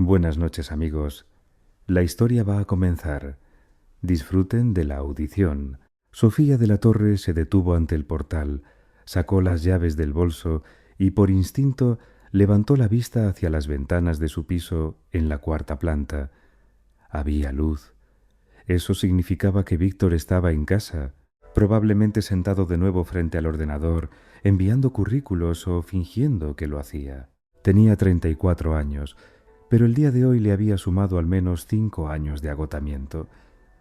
Buenas noches, amigos. La historia va a comenzar. Disfruten de la audición. Sofía de la Torre se detuvo ante el portal, sacó las llaves del bolso y por instinto levantó la vista hacia las ventanas de su piso en la cuarta planta. Había luz. Eso significaba que Víctor estaba en casa, probablemente sentado de nuevo frente al ordenador, enviando currículos o fingiendo que lo hacía. Tenía 34 años, pero el día de hoy le había sumado al menos 5 años de agotamiento.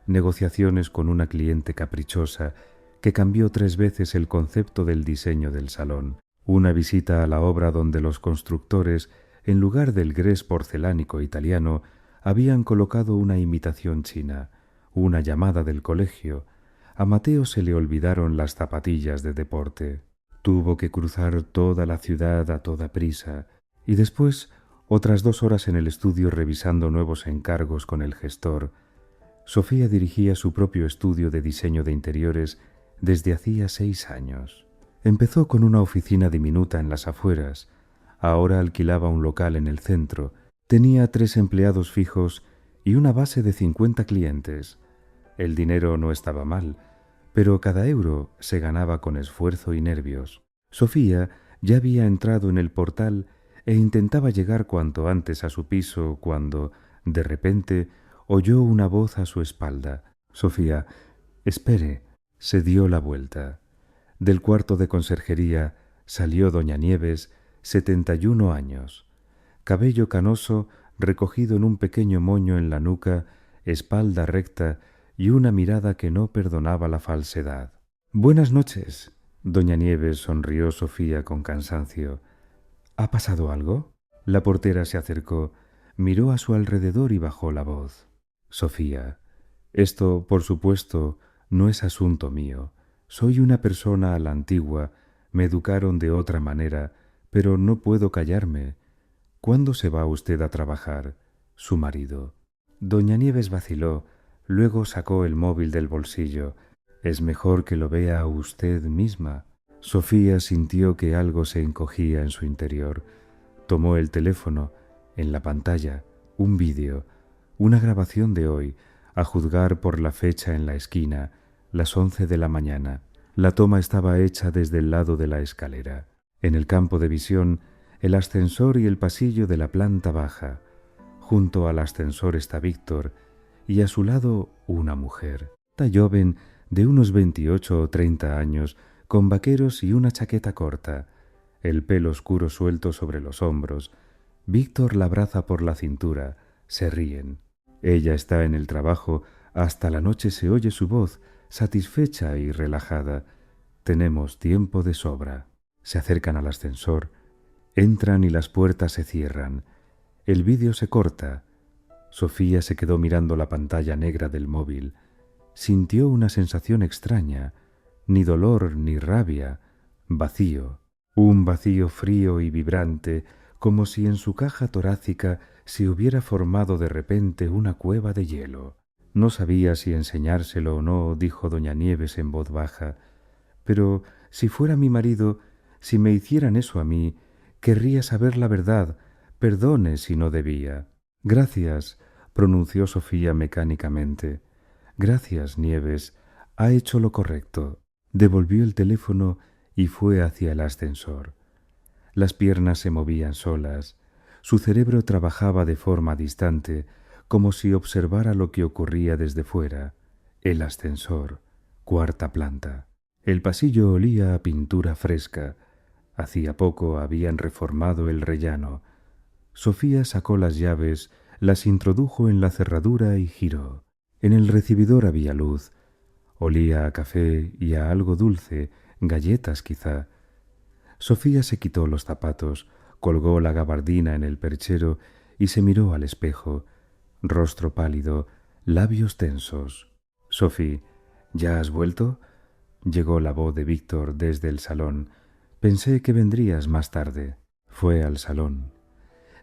Negociaciones con una cliente caprichosa que cambió 3 veces el concepto del diseño del salón. Una visita a la obra donde los constructores, en lugar del grés porcelánico italiano, habían colocado una imitación china. Una llamada del colegio. A Mateo se le olvidaron las zapatillas de deporte. Tuvo que cruzar toda la ciudad a toda prisa y después otras 2 horas en el estudio revisando nuevos encargos con el gestor. Sofía dirigía su propio estudio de diseño de interiores desde hacía 6 años. Empezó con una oficina diminuta en las afueras. Ahora alquilaba un local en el centro. Tenía 3 empleados fijos y una base de 50 clientes. El dinero no estaba mal, pero cada euro se ganaba con esfuerzo y nervios. Sofía ya había entrado en el portal e intentaba llegar cuanto antes a su piso cuando, de repente, oyó una voz a su espalda. «Sofía, espere». Se dio la vuelta. Del cuarto de conserjería salió doña Nieves, 71 años. Cabello canoso recogido en un pequeño moño en la nuca, espalda recta y una mirada que no perdonaba la falsedad. «Buenas noches». Doña Nieves sonrió Sofía con cansancio. «¿Ha pasado algo?» La portera se acercó, miró a su alrededor y bajó la voz. «Sofía, esto, por supuesto, no es asunto mío. Soy una persona a la antigua, me educaron de otra manera, pero no puedo callarme. ¿Cuándo se va usted a trabajar?» Su marido. Doña Nieves vaciló, luego sacó el móvil del bolsillo. «Es mejor que lo vea usted misma». Sofía sintió que algo se encogía en su interior. Tomó el teléfono. En la pantalla, un vídeo, una grabación de hoy, a juzgar por la fecha en la esquina, las 11 de la mañana. La toma estaba hecha desde el lado de la escalera. En el campo de visión, el ascensor y el pasillo de la planta baja. Junto al ascensor está Víctor y a su lado una mujer. Esta joven de unos 28 o 30 años, con vaqueros y una chaqueta corta, el pelo oscuro suelto sobre los hombros. Víctor la abraza por la cintura, se ríen. Ella está en el trabajo, hasta la noche se oye su voz, satisfecha y relajada. Tenemos tiempo de sobra. Se acercan al ascensor, entran y las puertas se cierran. El vídeo se corta. Sofía se quedó mirando la pantalla negra del móvil. Sintió una sensación extraña, ni dolor ni rabia, vacío. Un vacío frío y vibrante, como si en su caja torácica se hubiera formado de repente una cueva de hielo. «No sabía si enseñárselo o no», dijo doña Nieves en voz baja, «pero si fuera mi marido, si me hicieran eso a mí, querría saber la verdad. Perdone si no debía». «Gracias», pronunció Sofía mecánicamente. «Gracias, Nieves, ha hecho lo correcto». Devolvió el teléfono y fue hacia el ascensor. Las piernas se movían solas. Su cerebro trabajaba de forma distante, como si observara lo que ocurría desde fuera. El ascensor, cuarta planta. El pasillo olía a pintura fresca. Hacía poco habían reformado el rellano. Sofía sacó las llaves, las introdujo en la cerradura y giró. En el recibidor había luz. Olía a café y a algo dulce, galletas quizá. Sofía se quitó los zapatos, colgó la gabardina en el perchero y se miró al espejo. Rostro pálido, labios tensos. «Sofía, ¿ya has vuelto?» Llegó la voz de Víctor desde el salón. «Pensé que vendrías más tarde». Fue al salón.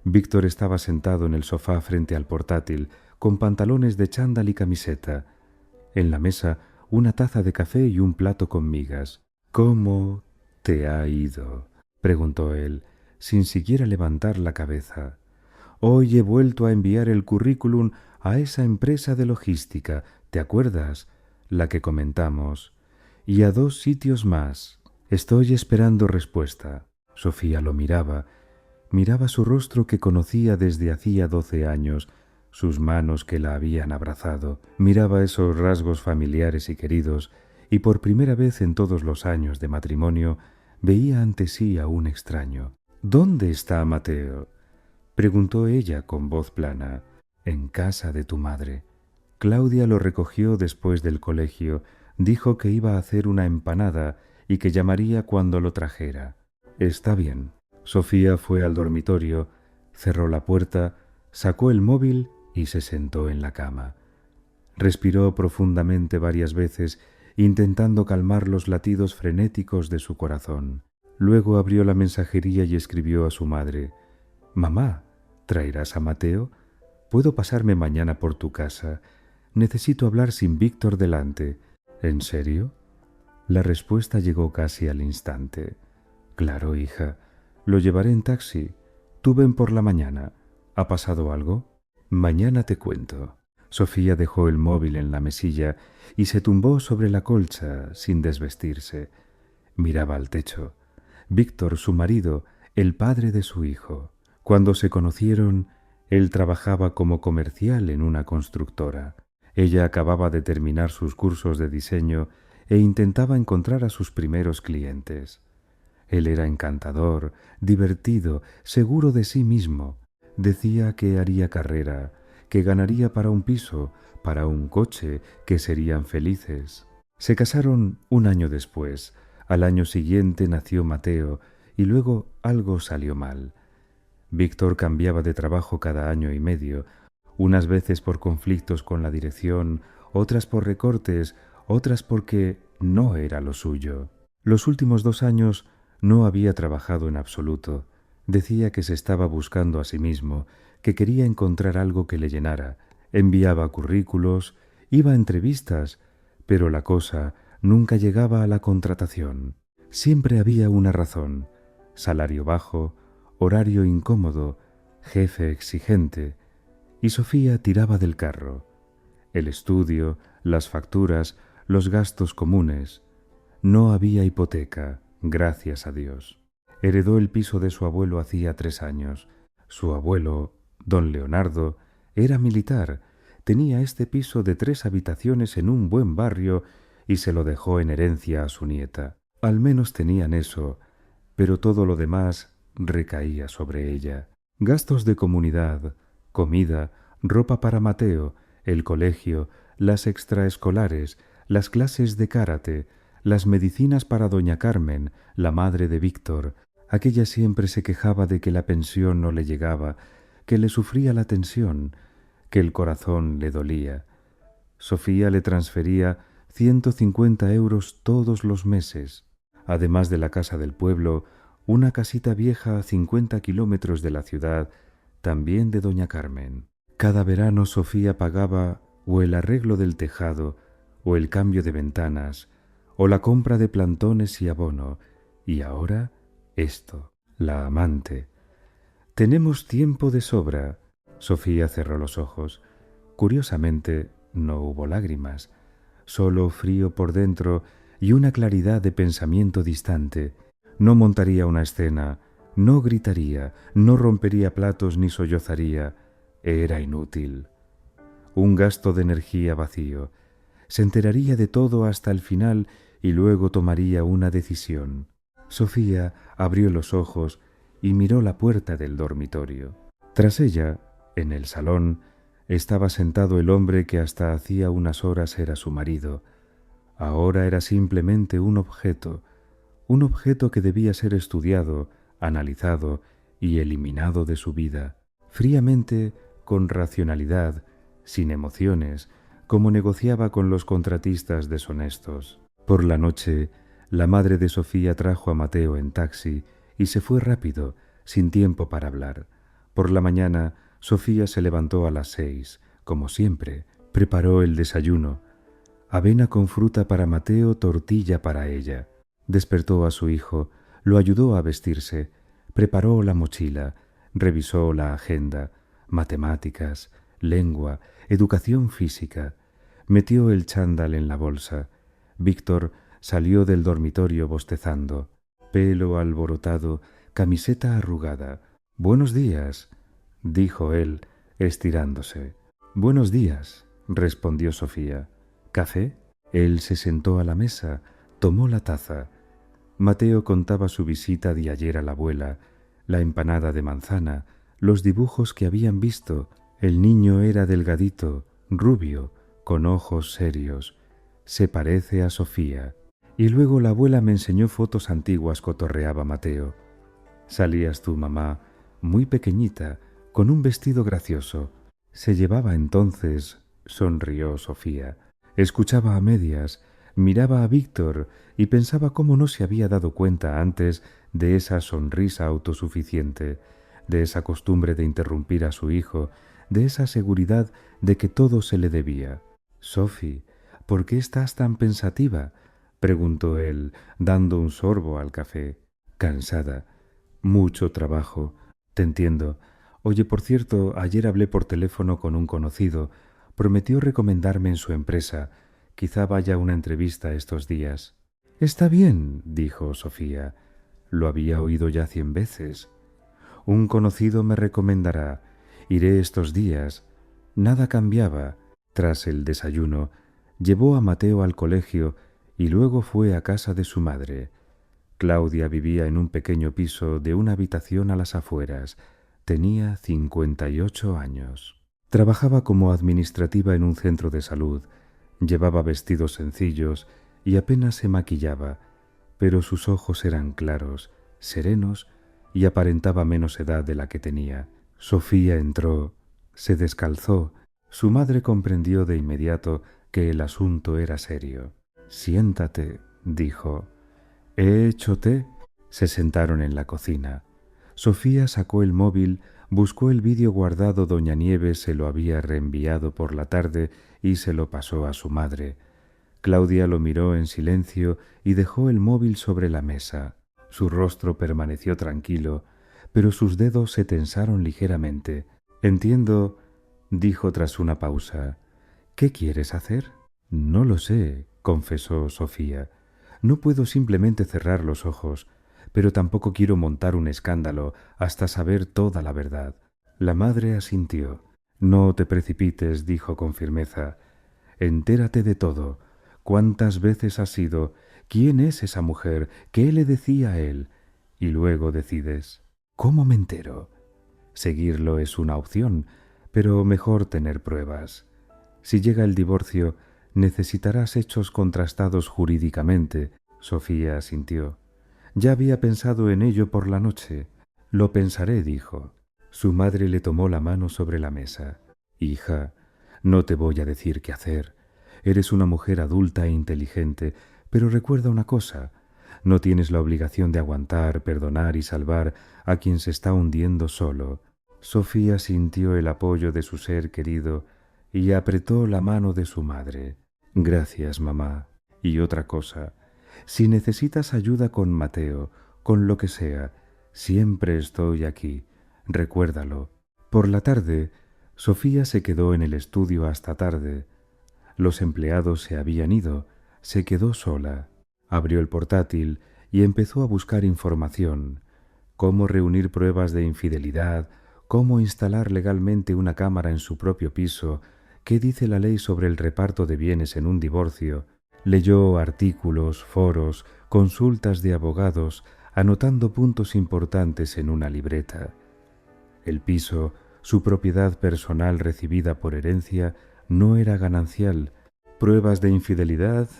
Víctor estaba sentado en el sofá frente al portátil, con pantalones de chándal y camiseta. En la mesa, una taza de café y un plato con migas. «¿Cómo te ha ido?», preguntó él, sin siquiera levantar la cabeza. Hoy he vuelto a enviar el currículum a esa empresa de logística, ¿te acuerdas? La que comentamos. Y a 2 sitios más. Estoy esperando respuesta. Sofía lo miraba. Miraba su rostro que conocía desde hacía 12 años, sus manos que la habían abrazado. Miraba esos rasgos familiares y queridos, y por primera vez en todos los años de matrimonio veía ante sí a un extraño. ¿Dónde está Mateo? Preguntó ella con voz plana. En casa de tu madre. Claudia lo recogió después del colegio, dijo que iba a hacer una empanada y que llamaría cuando lo trajera. Está bien. Sofía fue al dormitorio, cerró la puerta, sacó el móvil y se sentó en la cama. Respiró profundamente varias veces, intentando calmar los latidos frenéticos de su corazón. Luego abrió la mensajería y escribió a su madre. «Mamá, ¿traerás a Mateo? ¿Puedo pasarme mañana por tu casa? Necesito hablar sin Víctor delante». «¿En serio?» La respuesta llegó casi al instante. «Claro, hija. Lo llevaré en taxi. Tú ven por la mañana. ¿Ha pasado algo?» «Mañana te cuento». Sofía dejó el móvil en la mesilla y se tumbó sobre la colcha sin desvestirse. Miraba al techo. Víctor, su marido, el padre de su hijo. Cuando se conocieron, él trabajaba como comercial en una constructora. Ella acababa de terminar sus cursos de diseño e intentaba encontrar a sus primeros clientes. Él era encantador, divertido, seguro de sí mismo. Decía que haría carrera, que ganaría para un piso, para un coche, que serían felices. Se casaron un año después. Al año siguiente nació Mateo y luego algo salió mal. Víctor cambiaba de trabajo cada año y medio, unas veces por conflictos con la dirección, otras por recortes, otras porque no era lo suyo. Los últimos 2 años no había trabajado en absoluto. Decía que se estaba buscando a sí mismo, que quería encontrar algo que le llenara. Enviaba currículos, iba a entrevistas, pero la cosa nunca llegaba a la contratación. Siempre había una razón: salario bajo, horario incómodo, jefe exigente. Y Sofía tiraba del carro. El estudio, las facturas, los gastos comunes. No había hipoteca, gracias a Dios. Heredó el piso de su abuelo hacía 3 años. Su abuelo, don Leonardo, era militar. Tenía este piso de 3 habitaciones en un buen barrio y se lo dejó en herencia a su nieta. Al menos tenían eso, pero todo lo demás recaía sobre ella. Gastos de comunidad, comida, ropa para Mateo, el colegio, las extraescolares, las clases de karate, las medicinas para doña Carmen, la madre de Víctor. Aquella siempre se quejaba de que la pensión no le llegaba, que le sufría la tensión, que el corazón le dolía. Sofía le transfería 150 euros todos los meses. Además de la casa del pueblo, una casita vieja a 50 kilómetros de la ciudad, también de doña Carmen. Cada verano Sofía pagaba o el arreglo del tejado, o el cambio de ventanas, o la compra de plantones y abono, y ahora esto, la amante. Tenemos tiempo de sobra. Sofía cerró los ojos. Curiosamente, no hubo lágrimas, solo frío por dentro y una claridad de pensamiento distante. No montaría una escena, no gritaría, no rompería platos ni sollozaría. Era inútil. Un gasto de energía vacío. Se enteraría de todo hasta el final y luego tomaría una decisión. Sofía abrió los ojos y miró la puerta del dormitorio. Tras ella, en el salón, estaba sentado el hombre que hasta hacía unas horas era su marido. Ahora era simplemente un objeto que debía ser estudiado, analizado y eliminado de su vida, fríamente, con racionalidad, sin emociones, como negociaba con los contratistas deshonestos. Por la noche, la madre de Sofía trajo a Mateo en taxi y se fue rápido, sin tiempo para hablar. Por la mañana, Sofía se levantó a las 6, como siempre, preparó el desayuno. Avena con fruta para Mateo, tortilla para ella. Despertó a su hijo, lo ayudó a vestirse, preparó la mochila, revisó la agenda, matemáticas, lengua, educación física. Metió el chándal en la bolsa. Víctor salió del dormitorio bostezando. Pelo alborotado, camiseta arrugada. «Buenos días», dijo él, estirándose. «Buenos días», respondió Sofía. «¿Café?» Él se sentó a la mesa, tomó la taza. Mateo contaba su visita de ayer a la abuela, la empanada de manzana, los dibujos que habían visto. El niño era delgadito, rubio, con ojos serios. Se parece a Sofía. Y luego la abuela me enseñó fotos antiguas, cotorreaba Mateo. Salías tú, mamá, muy pequeñita, con un vestido gracioso. Se llevaba entonces, sonrió Sofía. Escuchaba a medias, miraba a Víctor y pensaba cómo no se había dado cuenta antes de esa sonrisa autosuficiente, de esa costumbre de interrumpir a su hijo, de esa seguridad de que todo se le debía. «Sofi, ¿por qué estás tan pensativa?», preguntó él, dando un sorbo al café. «Cansada. Mucho trabajo. Te entiendo. Oye, por cierto, ayer hablé por teléfono con un conocido. Prometió recomendarme en su empresa. Quizá vaya a una entrevista estos días». «Está bien», dijo Sofía. Lo había oído ya 100 veces. «Un conocido me recomendará. Iré estos días». Nada cambiaba. Tras el desayuno, llevó a Mateo al colegio y luego fue a casa de su madre. Claudia vivía en un pequeño piso de una habitación a las afueras. Tenía 58 años. Trabajaba como administrativa en un centro de salud. Llevaba vestidos sencillos y apenas se maquillaba, pero sus ojos eran claros, serenos y aparentaba menos edad de la que tenía. Sofía entró, se descalzó. Su madre comprendió de inmediato que el asunto era serio. «Siéntate», dijo. «¿He hecho té?» Se sentaron en la cocina. Sofía sacó el móvil, buscó el vídeo guardado. Doña Nieves se lo había reenviado por la tarde y se lo pasó a su madre. Claudia lo miró en silencio y dejó el móvil sobre la mesa. Su rostro permaneció tranquilo, pero sus dedos se tensaron ligeramente. «Entiendo», dijo tras una pausa. «¿Qué quieres hacer?» «No lo sé», confesó Sofía. «No puedo simplemente cerrar los ojos, pero tampoco quiero montar un escándalo hasta saber toda la verdad». La madre asintió. «No te precipites», dijo con firmeza. «Entérate de todo. ¿Cuántas veces has ido? ¿Quién es esa mujer? ¿Qué le decía a él? Y luego decides». «¿Cómo me entero?» «Seguirlo es una opción, pero mejor tener pruebas. Si llega el divorcio, necesitarás hechos contrastados jurídicamente». Sofía asintió. «Ya había pensado en ello por la noche». «Lo pensaré», dijo. Su madre le tomó la mano sobre la mesa. «Hija, no te voy a decir qué hacer. Eres una mujer adulta e inteligente, pero recuerda una cosa. No tienes la obligación de aguantar, perdonar y salvar a quien se está hundiendo solo». Sofía sintió el apoyo de su ser querido y apretó la mano de su madre. «Gracias, mamá. Y otra cosa. Si necesitas ayuda con Mateo, con lo que sea, siempre estoy aquí. Recuérdalo». Por la tarde, Sofía se quedó en el estudio hasta tarde. Los empleados se habían ido. Se quedó sola. Abrió el portátil y empezó a buscar información. Cómo reunir pruebas de infidelidad, cómo instalar legalmente una cámara en su propio piso, qué dice la ley sobre el reparto de bienes en un divorcio. Leyó artículos, foros, consultas de abogados, anotando puntos importantes en una libreta. El piso, su propiedad personal recibida por herencia, no era ganancial. Pruebas de infidelidad,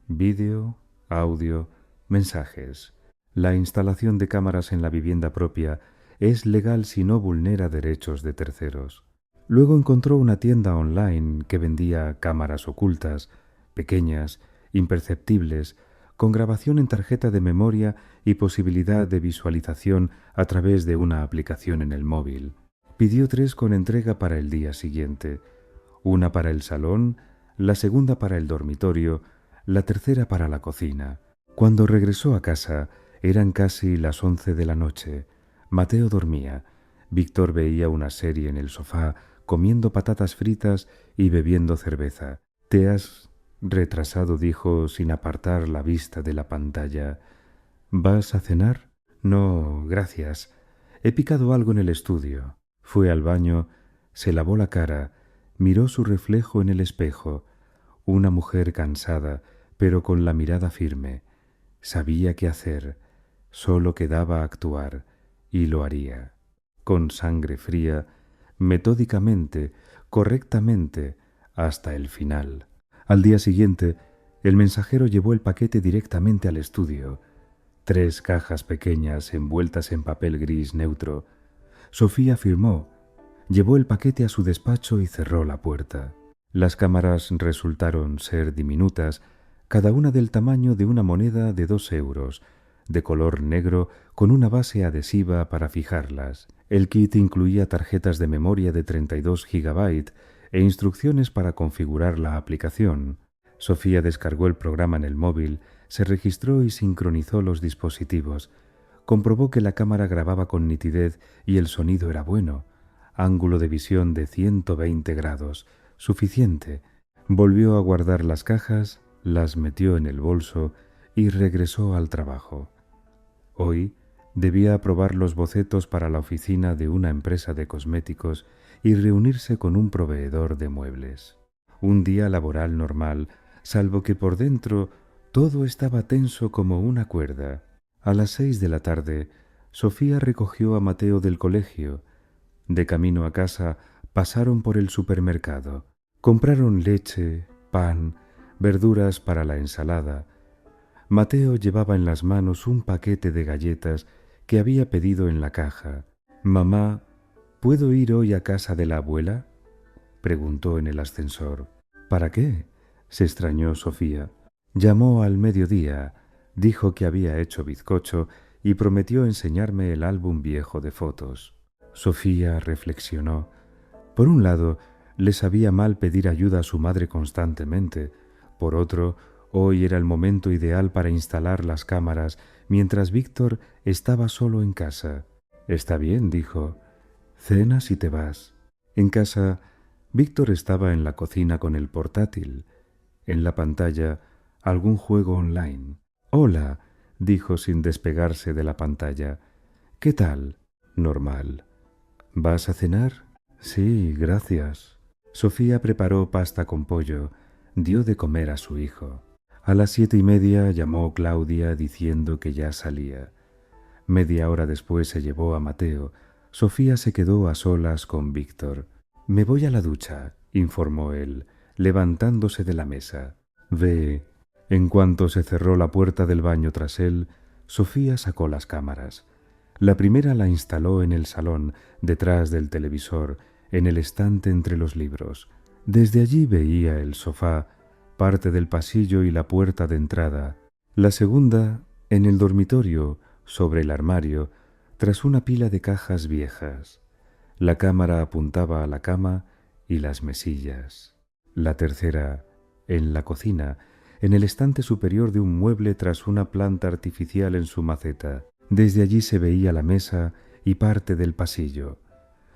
vídeo, audio, mensajes. La instalación de cámaras en la vivienda propia es legal si no vulnera derechos de terceros. Luego encontró una tienda online que vendía cámaras ocultas, pequeñas, imperceptibles, con grabación en tarjeta de memoria y posibilidad de visualización a través de una aplicación en el móvil. Pidió 3 con entrega para el día siguiente, una para el salón, la segunda para el dormitorio, la tercera para la cocina. Cuando regresó a casa, eran casi las 11 de la noche. Mateo dormía. Víctor veía una serie en el sofá, comiendo patatas fritas y bebiendo cerveza. «¿Te has retrasado?», dijo, sin apartar la vista de la pantalla. «¿Vas a cenar?» «No, gracias. He picado algo en el estudio». Fue al baño, se lavó la cara, miró su reflejo en el espejo. Una mujer cansada, pero con la mirada firme. Sabía qué hacer, solo quedaba actuar, y lo haría. Con sangre fría, metódicamente, correctamente, hasta el final. Al día siguiente, el mensajero llevó el paquete directamente al estudio. 3 cajas pequeñas envueltas en papel gris neutro. Sofía firmó, llevó el paquete a su despacho y cerró la puerta. Las cámaras resultaron ser diminutas, cada una del tamaño de una moneda de 2 euros, de color negro con una base adhesiva para fijarlas. El kit incluía tarjetas de memoria de 32 GB e instrucciones para configurar la aplicación. Sofía descargó el programa en el móvil, se registró y sincronizó los dispositivos. Comprobó que la cámara grababa con nitidez y el sonido era bueno. Ángulo de visión de 120 grados, suficiente. Volvió a guardar las cajas, las metió en el bolso y regresó al trabajo. Hoy debía aprobar los bocetos para la oficina de una empresa de cosméticos y reunirse con un proveedor de muebles. Un día laboral normal, salvo que por dentro todo estaba tenso como una cuerda. A las 6 de la tarde, Sofía recogió a Mateo del colegio. De camino a casa, pasaron por el supermercado. Compraron leche, pan, verduras para la ensalada. Mateo llevaba en las manos un paquete de galletas que había pedido en la caja. «Mamá, ¿puedo ir hoy a casa de la abuela?», preguntó en el ascensor. «¿Para qué?», se extrañó Sofía. Llamó al mediodía, dijo que había hecho bizcocho y prometió enseñarme el álbum viejo de fotos. Sofía reflexionó. Por un lado, le sabía mal pedir ayuda a su madre constantemente. Por otro, hoy era el momento ideal para instalar las cámaras, mientras Víctor estaba solo en casa. «Está bien», dijo. «Cenas y te vas». En casa, Víctor estaba en la cocina con el portátil. En la pantalla, algún juego online. «Hola», dijo sin despegarse de la pantalla. «¿Qué tal?» «Normal». «¿Vas a cenar?» «Sí, gracias». Sofía preparó pasta con pollo, dio de comer a su hijo. A las 7:30 llamó Claudia diciendo que ya salía. Media hora después se llevó a Mateo. Sofía se quedó a solas con Víctor. «Me voy a la ducha», informó él, levantándose de la mesa. «Ve». En cuanto se cerró la puerta del baño tras él, Sofía sacó las cámaras. La primera la instaló en el salón, detrás del televisor, en el estante entre los libros. Desde allí veía el sofá, parte del pasillo y la puerta de entrada. La segunda, en el dormitorio, sobre el armario, tras una pila de cajas viejas. La cámara apuntaba a la cama y las mesillas. La tercera, en la cocina, en el estante superior de un mueble tras una planta artificial en su maceta. Desde allí se veía la mesa y parte del pasillo.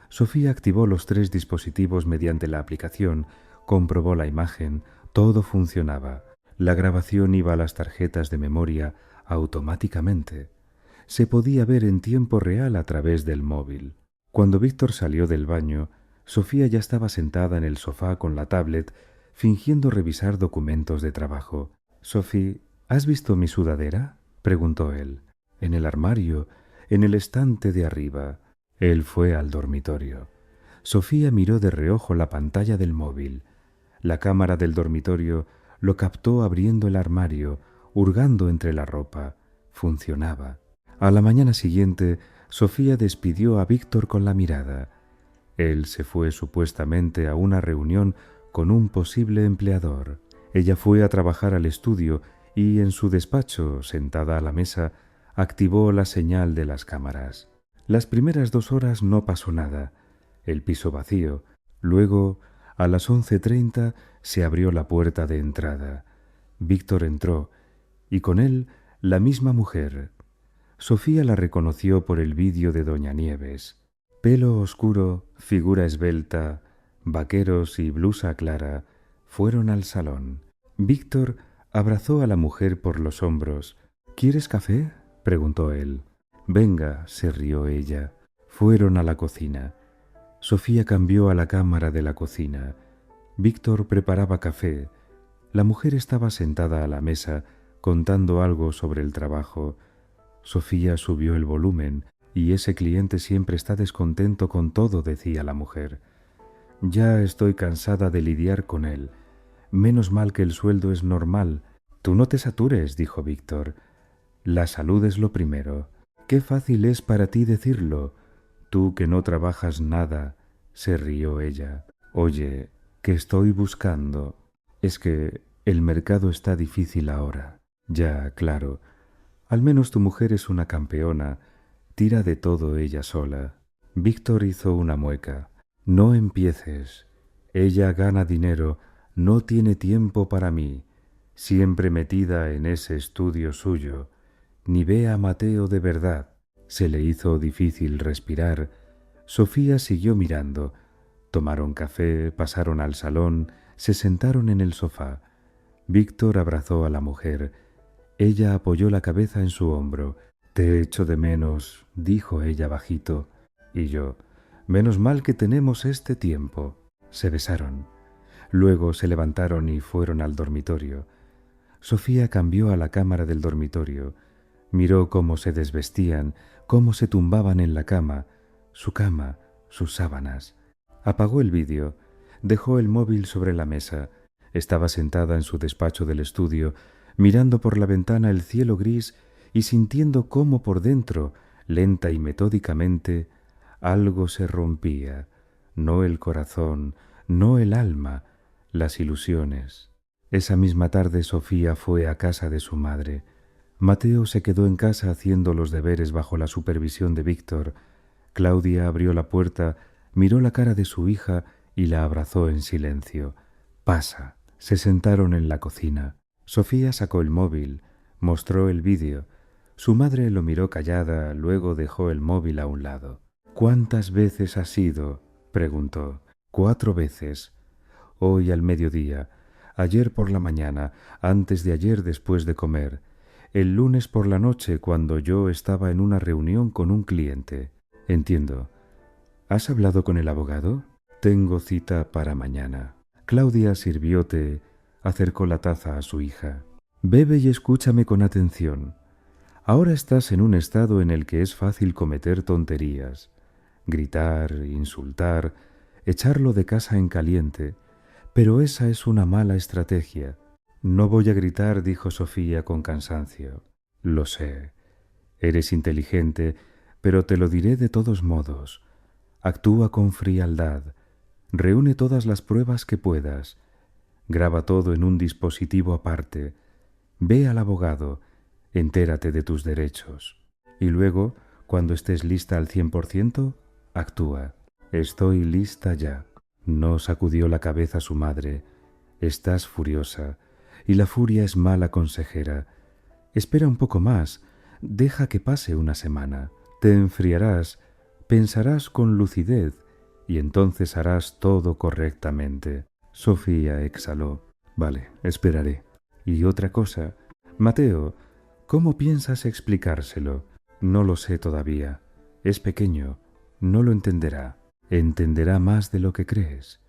Sofía activó los 3 dispositivos mediante la aplicación, comprobó la imagen, todo funcionaba. La grabación iba a las tarjetas de memoria automáticamente. Se podía ver en tiempo real a través del móvil. Cuando Víctor salió del baño, Sofía ya estaba sentada en el sofá con la tablet, fingiendo revisar documentos de trabajo. «Sophie, ¿has visto mi sudadera?», preguntó él. «En el armario, en el estante de arriba». Él fue al dormitorio. Sofía miró de reojo la pantalla del móvil. La cámara del dormitorio lo captó abriendo el armario, hurgando entre la ropa. Funcionaba. A la mañana siguiente, Sofía despidió a Víctor con la mirada. Él se fue supuestamente a una reunión con un posible empleador. Ella fue a trabajar al estudio y en su despacho, sentada a la mesa, activó la señal de las cámaras. Las primeras 2 horas no pasó nada. El piso vacío. Luego, a las 11:30, se abrió la puerta de entrada. Víctor entró, y con él la misma mujer. Sofía la reconoció por el vídeo de Doña Nieves. Pelo oscuro, figura esbelta, vaqueros y blusa clara fueron al salón. Víctor abrazó a la mujer por los hombros. ¿Quieres café?, preguntó él. Venga, se rió ella. Fueron a la cocina. Sofía cambió a la cámara de la cocina. Víctor preparaba café. La mujer estaba sentada a la mesa, contando algo sobre el trabajo. Sofía subió el volumen. Y ese cliente siempre está descontento con todo, decía la mujer. Ya estoy cansada de lidiar con él. Menos mal que el sueldo es normal. Tú no te satures, dijo Víctor. La salud es lo primero. Qué fácil es para ti decirlo. Tú que no trabajas nada, se rió ella. Oye, que estoy buscando. Es que el mercado está difícil ahora. Ya, claro. Al menos tu mujer es una campeona. Tira de todo ella sola. Víctor hizo una mueca. No empieces. Ella gana dinero, no tiene tiempo para mí, siempre metida en ese estudio suyo. Ni ve a Mateo de verdad. Se le hizo difícil respirar. Sofía siguió mirando. Tomaron café, pasaron al salón, se sentaron en el sofá. Víctor abrazó a la mujer. Ella apoyó la cabeza en su hombro. Te echo de menos, dijo ella bajito. Y yo, menos mal que tenemos este tiempo. Se besaron. Luego se levantaron y fueron al dormitorio. Sofía cambió a la cámara del dormitorio. Miró cómo se desvestían, cómo se tumbaban en la cama, sus sábanas. Apagó el vídeo, dejó el móvil sobre la mesa. Estaba sentada en su despacho del estudio, mirando por la ventana el cielo gris y sintiendo cómo por dentro, lenta y metódicamente, algo se rompía. No el corazón, no el alma, las ilusiones. Esa misma tarde Sofía fue a casa de su madre. Mateo se quedó en casa haciendo los deberes bajo la supervisión de Víctor. Claudia abrió la puerta, miró la cara de su hija y la abrazó en silencio. Pasa. Se sentaron en la cocina. Sofía sacó el móvil, mostró el vídeo. Su madre lo miró callada, luego dejó el móvil a un lado. ¿Cuántas veces has ido?, preguntó. 4 veces. Hoy al mediodía, ayer por la mañana, antes de ayer después de comer, el lunes por la noche cuando yo estaba en una reunión con un cliente. Entiendo. ¿Has hablado con el abogado? Tengo cita para mañana. Claudia sirvió té, acercó la taza a su hija. Bebe y escúchame con atención. Ahora estás en un estado en el que es fácil cometer tonterías, gritar, insultar, echarlo de casa en caliente, pero esa es una mala estrategia. No voy a gritar, dijo Sofía con cansancio. Lo sé. Eres inteligente, pero te lo diré de todos modos. Actúa con frialdad. Reúne todas las pruebas que puedas. Graba todo en un dispositivo aparte. Ve al abogado. Entérate de tus derechos. Y luego, cuando estés lista al 100%, actúa. Estoy lista ya. No sacudió la cabeza su madre. Estás furiosa, y la furia es mala consejera. Espera un poco más. Deja que pase una semana. Te enfriarás, pensarás con lucidez, y entonces harás todo correctamente. Sofía exhaló. Vale, esperaré. Y otra cosa. Mateo, ¿cómo piensas explicárselo? No lo sé todavía. Es pequeño. No lo entenderá. Entenderá más de lo que crees.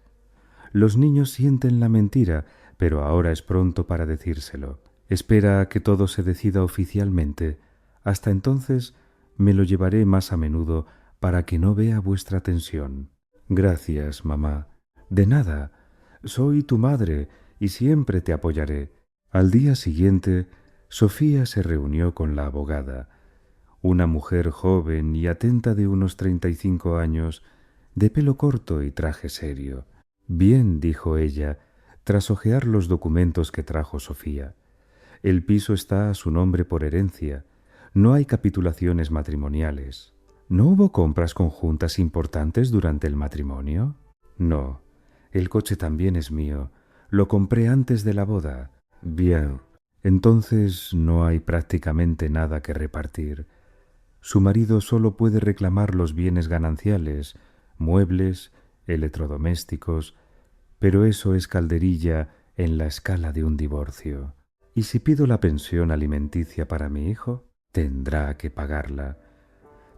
Los niños sienten la mentira, pero ahora es pronto para decírselo. Espera a que todo se decida oficialmente. Hasta entonces me lo llevaré más a menudo para que no vea vuestra tensión. Gracias, mamá. De nada. Soy tu madre y siempre te apoyaré. Al día siguiente, Sofía se reunió con la abogada, una mujer joven y atenta de unos 35 años, de pelo corto y traje serio. Bien, dijo ella, tras hojear los documentos que trajo Sofía. El piso está a su nombre por herencia. No hay capitulaciones matrimoniales. ¿No hubo compras conjuntas importantes durante el matrimonio? No. El coche también es mío. Lo compré antes de la boda. Bien. Entonces no hay prácticamente nada que repartir. Su marido solo puede reclamar los bienes gananciales, muebles, electrodomésticos, pero eso es calderilla en la escala de un divorcio. ¿Y si pido la pensión alimenticia para mi hijo? Tendrá que pagarla.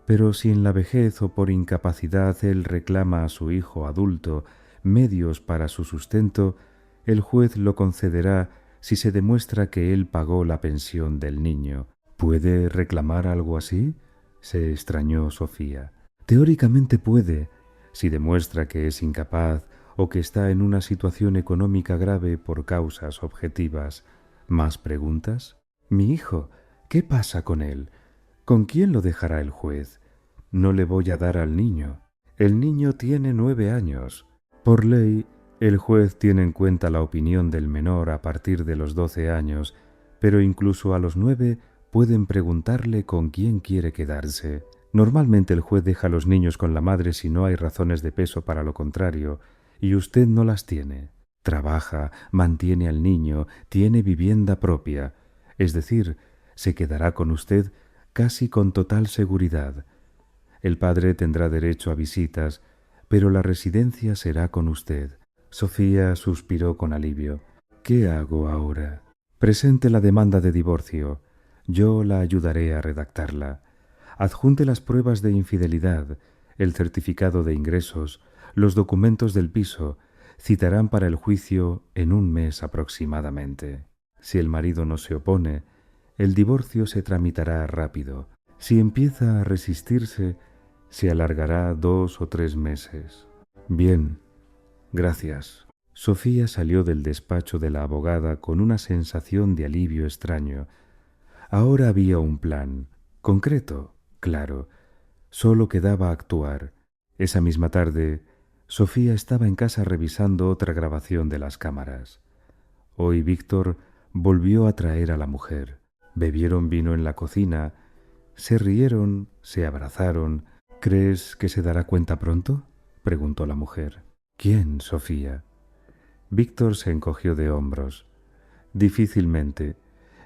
Pero si en la vejez o por incapacidad él reclama a su hijo adulto medios para su sustento, el juez lo concederá si se demuestra que él pagó la pensión del niño. ¿Puede reclamar algo así?, se extrañó Sofía. Teóricamente puede, si demuestra que es incapaz o que está en una situación económica grave por causas objetivas. ¿Más preguntas? Mi hijo, ¿qué pasa con él? ¿Con quién lo dejará el juez? No le voy a dar al niño. El niño tiene 9 años. Por ley, el juez tiene en cuenta la opinión del menor a partir de los 12 años, pero incluso a los 9 pueden preguntarle con quién quiere quedarse. Normalmente el juez deja a los niños con la madre si no hay razones de peso para lo contrario, y usted no las tiene. Trabaja, mantiene al niño, tiene vivienda propia, es decir, se quedará con usted casi con total seguridad. El padre tendrá derecho a visitas, pero la residencia será con usted. Sofía suspiró con alivio. ¿Qué hago ahora? Presente la demanda de divorcio. Yo la ayudaré a redactarla. Adjunte las pruebas de infidelidad, el certificado de ingresos, los documentos del piso. Citarán para el juicio en un mes aproximadamente. Si el marido no se opone, el divorcio se tramitará rápido. Si empieza a resistirse, se alargará 2 o 3 meses. Bien, gracias. Sofía salió del despacho de la abogada con una sensación de alivio extraño. Ahora había un plan, concreto, claro. Solo quedaba actuar. Esa misma tarde, Sofía estaba en casa revisando otra grabación de las cámaras. Hoy Víctor volvió a traer a la mujer. Bebieron vino en la cocina, se rieron, se abrazaron. ¿Crees que se dará cuenta pronto?, preguntó la mujer. ¿Quién, Sofía? Víctor se encogió de hombros. Difícilmente.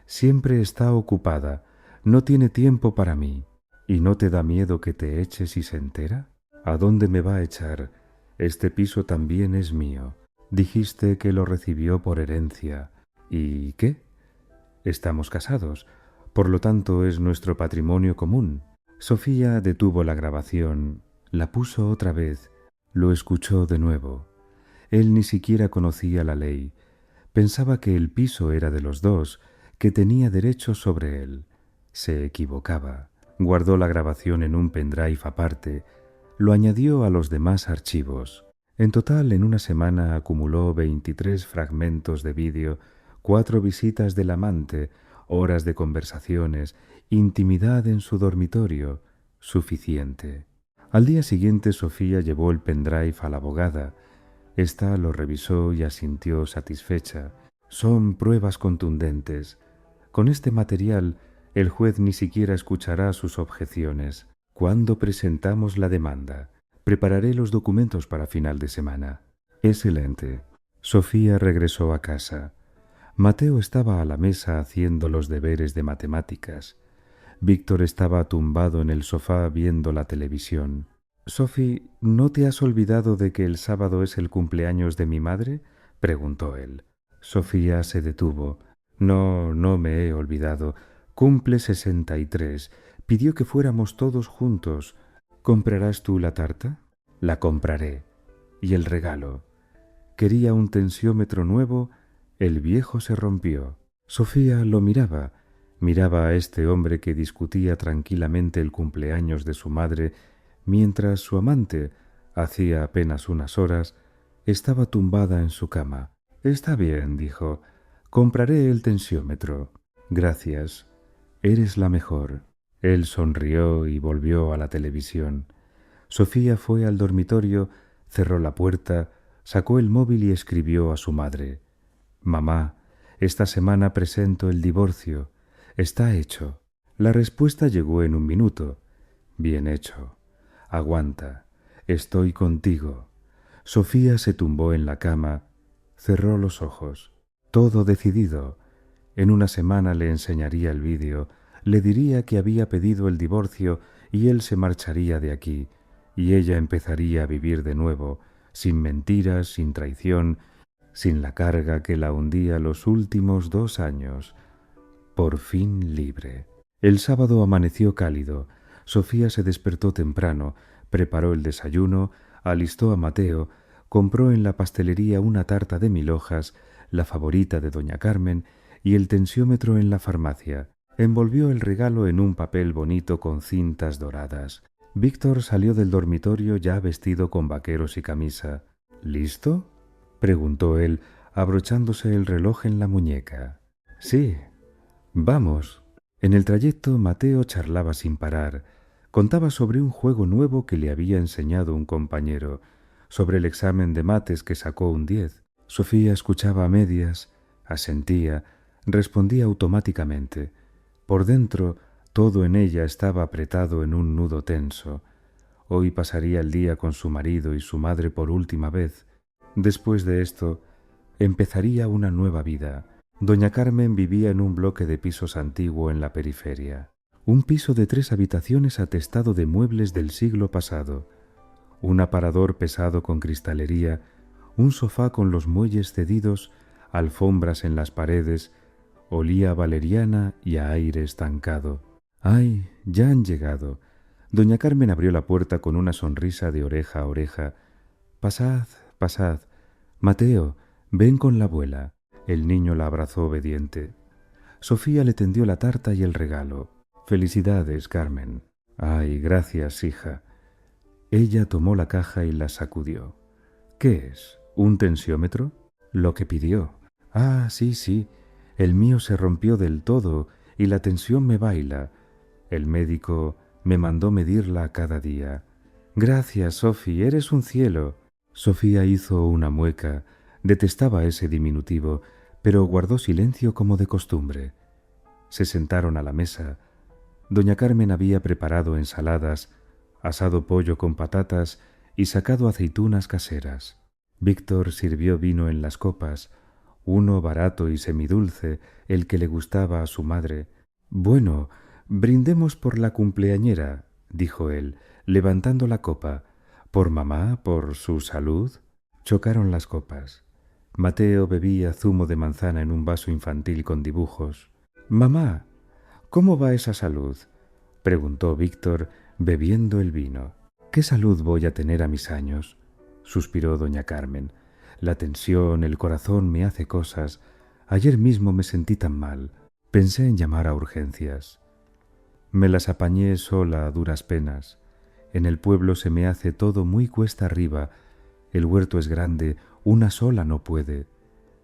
Siempre está ocupada. No tiene tiempo para mí. ¿Y no te da miedo que te eche si se entera? ¿A dónde me va a echar? Este piso también es mío. Dijiste que lo recibió por herencia. ¿Y qué? Estamos casados. Por lo tanto, es nuestro patrimonio común. Sofía detuvo la grabación, la puso otra vez, lo escuchó de nuevo. Él ni siquiera conocía la ley. Pensaba que el piso era de los dos, que tenía derecho sobre él. Se equivocaba. Guardó la grabación en un pendrive aparte, lo añadió a los demás archivos. En total, en una semana acumuló 23 fragmentos de vídeo, 4 visitas del amante, horas de conversaciones, intimidad en su dormitorio. Suficiente. Al día siguiente Sofía llevó el pendrive a la abogada. Ésta lo revisó y asintió satisfecha. Son pruebas contundentes. Con este material, el juez ni siquiera escuchará sus objeciones. ¿Cuándo presentamos la demanda? Prepararé los documentos para final de semana. Excelente. Sofía regresó a casa. Mateo estaba a la mesa haciendo los deberes de matemáticas. Víctor estaba tumbado en el sofá viendo la televisión. «Sophie, ¿no te has olvidado de que el sábado es el cumpleaños de mi madre?», preguntó él. Sofía se detuvo. «No, no me he olvidado. Cumple 63. Pidió que fuéramos todos juntos. ¿Comprarás tú la tarta?». «La compraré. ¿Y el regalo?». Quería un tensiómetro nuevo. El viejo se rompió. Sofía lo miraba. Miraba a este hombre que discutía tranquilamente el cumpleaños de su madre, mientras su amante, hacía apenas unas horas, estaba tumbada en su cama. «Está bien», dijo. «Compraré el tensiómetro». «Gracias. Eres la mejor». Él sonrió y volvió a la televisión. Sofía fue al dormitorio, cerró la puerta, sacó el móvil y escribió a su madre. «Mamá, esta semana presento el divorcio. Está hecho». La respuesta llegó en un minuto. «Bien hecho. Aguanta. Estoy contigo». Sofía se tumbó en la cama, cerró los ojos. Todo decidido. En una semana le enseñaría el vídeo, Le diría que había pedido el divorcio y él se marcharía de aquí, y ella empezaría a vivir de nuevo, sin mentiras, sin traición, sin la carga que la hundía los últimos 2 años. Por fin libre. El sábado amaneció cálido. Sofía se despertó temprano, preparó el desayuno, alistó a Mateo, compró en la pastelería una tarta de 1000 hojas, la favorita de doña Carmen, y el tensiómetro en la farmacia. Envolvió el regalo en un papel bonito con cintas doradas. Víctor salió del dormitorio ya vestido con vaqueros y camisa. ¿Listo?, preguntó él, abrochándose el reloj en la muñeca. Sí. Vamos. En el trayecto Mateo charlaba sin parar. Contaba sobre un juego nuevo que le había enseñado un compañero, sobre el examen de mates que sacó un 10. Sofía escuchaba a medias, asentía, respondía automáticamente. Por dentro, todo en ella estaba apretado en un nudo tenso. Hoy pasaría el día con su marido y su madre por última vez. Después de esto, empezaría una nueva vida. Doña Carmen vivía en un bloque de pisos antiguo en la periferia. Un piso de 3 habitaciones atestado de muebles del siglo pasado. Un aparador pesado con cristalería, un sofá con los muelles cedidos, alfombras en las paredes, olía a valeriana y a aire estancado. ¡Ay, ya han llegado! Doña Carmen abrió la puerta con una sonrisa de oreja a oreja. «Pasad, pasad. Mateo, ven con la abuela». El niño la abrazó obediente. Sofía le tendió la tarta y el regalo. «Felicidades, Carmen». «Ay, gracias, hija». Ella tomó la caja y la sacudió. «¿Qué es? ¿Un tensiómetro?» «Lo que pidió». «Ah, sí, sí. El mío se rompió del todo y la tensión me baila. El médico me mandó medirla cada día». «Gracias, Sofi, eres un cielo». Sofía hizo una mueca. Detestaba ese diminutivo, pero guardó silencio como de costumbre. Se sentaron a la mesa. Doña Carmen había preparado ensaladas, asado pollo con patatas y sacado aceitunas caseras. Víctor sirvió vino en las copas, uno barato y semidulce, el que le gustaba a su madre. «Bueno, brindemos por la cumpleañera», dijo él, levantando la copa. «¿Por mamá? ¿Por su salud?» Chocaron las copas. Mateo bebía zumo de manzana en un vaso infantil con dibujos. «Mamá, ¿cómo va esa salud?», preguntó Víctor, bebiendo el vino. «¿Qué salud voy a tener a mis años?», suspiró doña Carmen. «La tensión, el corazón me hace cosas. Ayer mismo me sentí tan mal. Pensé en llamar a urgencias. Me las apañé sola a duras penas. En el pueblo se me hace todo muy cuesta arriba. El huerto es grande, una sola no puede.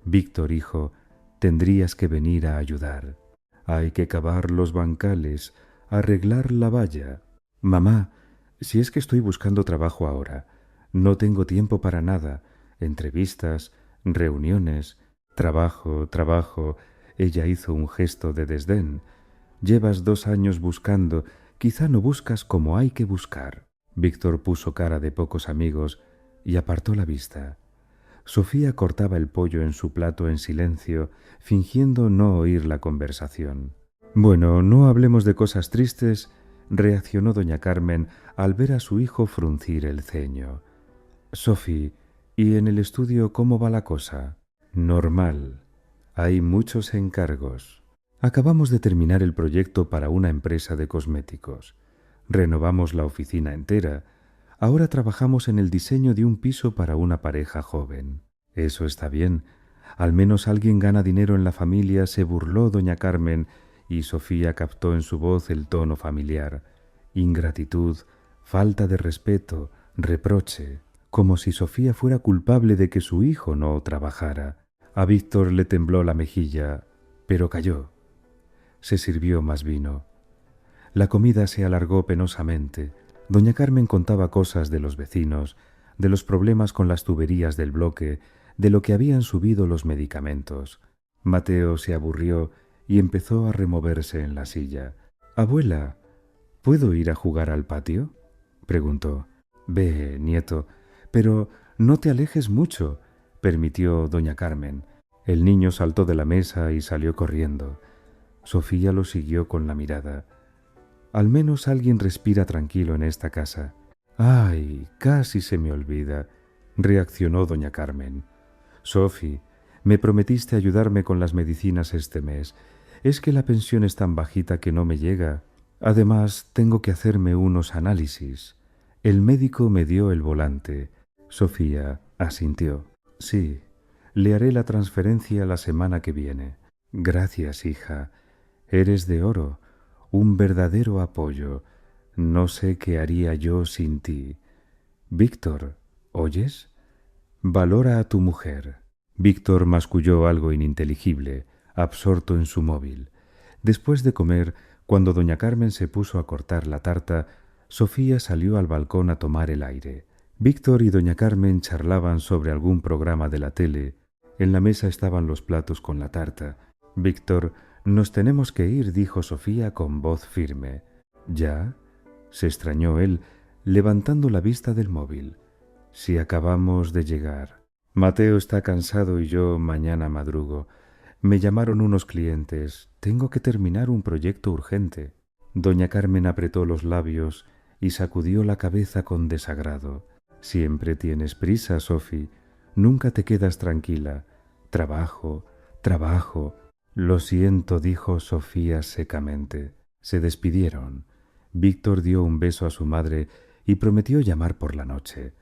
Víctor, hijo, tendrías que venir a ayudar. Hay que cavar los bancales, arreglar la valla. Mamá, si es que estoy buscando trabajo ahora, no tengo tiempo para nada. Entrevistas, reuniones, trabajo, trabajo». Ella hizo un gesto de desdén. «Llevas 2 años buscando, quizá no buscas como hay que buscar». Víctor puso cara de pocos amigos y apartó la vista. Sofía cortaba el pollo en su plato en silencio, fingiendo no oír la conversación. «Bueno, no hablemos de cosas tristes», reaccionó doña Carmen al ver a su hijo fruncir el ceño. «Sofi, ¿y en el estudio cómo va la cosa?» «Normal. Hay muchos encargos. Acabamos de terminar el proyecto para una empresa de cosméticos. Renovamos la oficina entera. Ahora trabajamos en el diseño de un piso para una pareja joven. Eso está bien. Al menos alguien gana dinero en la familia», se burló doña Carmen, y Sofía captó en su voz el tono familiar. Ingratitud, falta de respeto, reproche, como si Sofía fuera culpable de que su hijo no trabajara. A Víctor le tembló la mejilla, pero calló. Se sirvió más vino. La comida se alargó penosamente. Doña Carmen contaba cosas de los vecinos, de los problemas con las tuberías del bloque, de lo que habían subido los medicamentos. Mateo se aburrió y empezó a removerse en la silla. «Abuela, ¿puedo ir a jugar al patio?», preguntó. «Ve, nieto, pero no te alejes mucho», permitió doña Carmen. El niño saltó de la mesa y salió corriendo. Sofía lo siguió con la mirada. Al menos alguien respira tranquilo en esta casa. ¡Ay! Casi se me olvida, reaccionó doña Carmen. Sofi, me prometiste ayudarme con las medicinas este mes. Es que la pensión es tan bajita que no me llega. Además, tengo que hacerme unos análisis. El médico me dio el volante. Sofía asintió. Sí, le haré la transferencia la semana que viene. Gracias, hija. Eres de oro, un verdadero apoyo. No sé qué haría yo sin ti. Víctor, ¿oyes? Valora a tu mujer. Víctor masculló algo ininteligible, absorto en su móvil. Después de comer, cuando doña Carmen se puso a cortar la tarta, Sofía salió al balcón a tomar el aire. Víctor y doña Carmen charlaban sobre algún programa de la tele. En la mesa estaban los platos con la tarta. Víctor, nos tenemos que ir, dijo Sofía con voz firme. ¿Ya? Se extrañó él, levantando la vista del móvil. Si acabamos de llegar. Mateo está cansado y yo mañana madrugo. Me llamaron unos clientes. Tengo que terminar un proyecto urgente. Doña Carmen apretó los labios y sacudió la cabeza con desagrado. Siempre tienes prisa, Sofi. Nunca te quedas tranquila. Trabajo, trabajo. Lo siento, dijo Sofía secamente. Se despidieron. Víctor dio un beso a su madre y prometió llamar por la noche.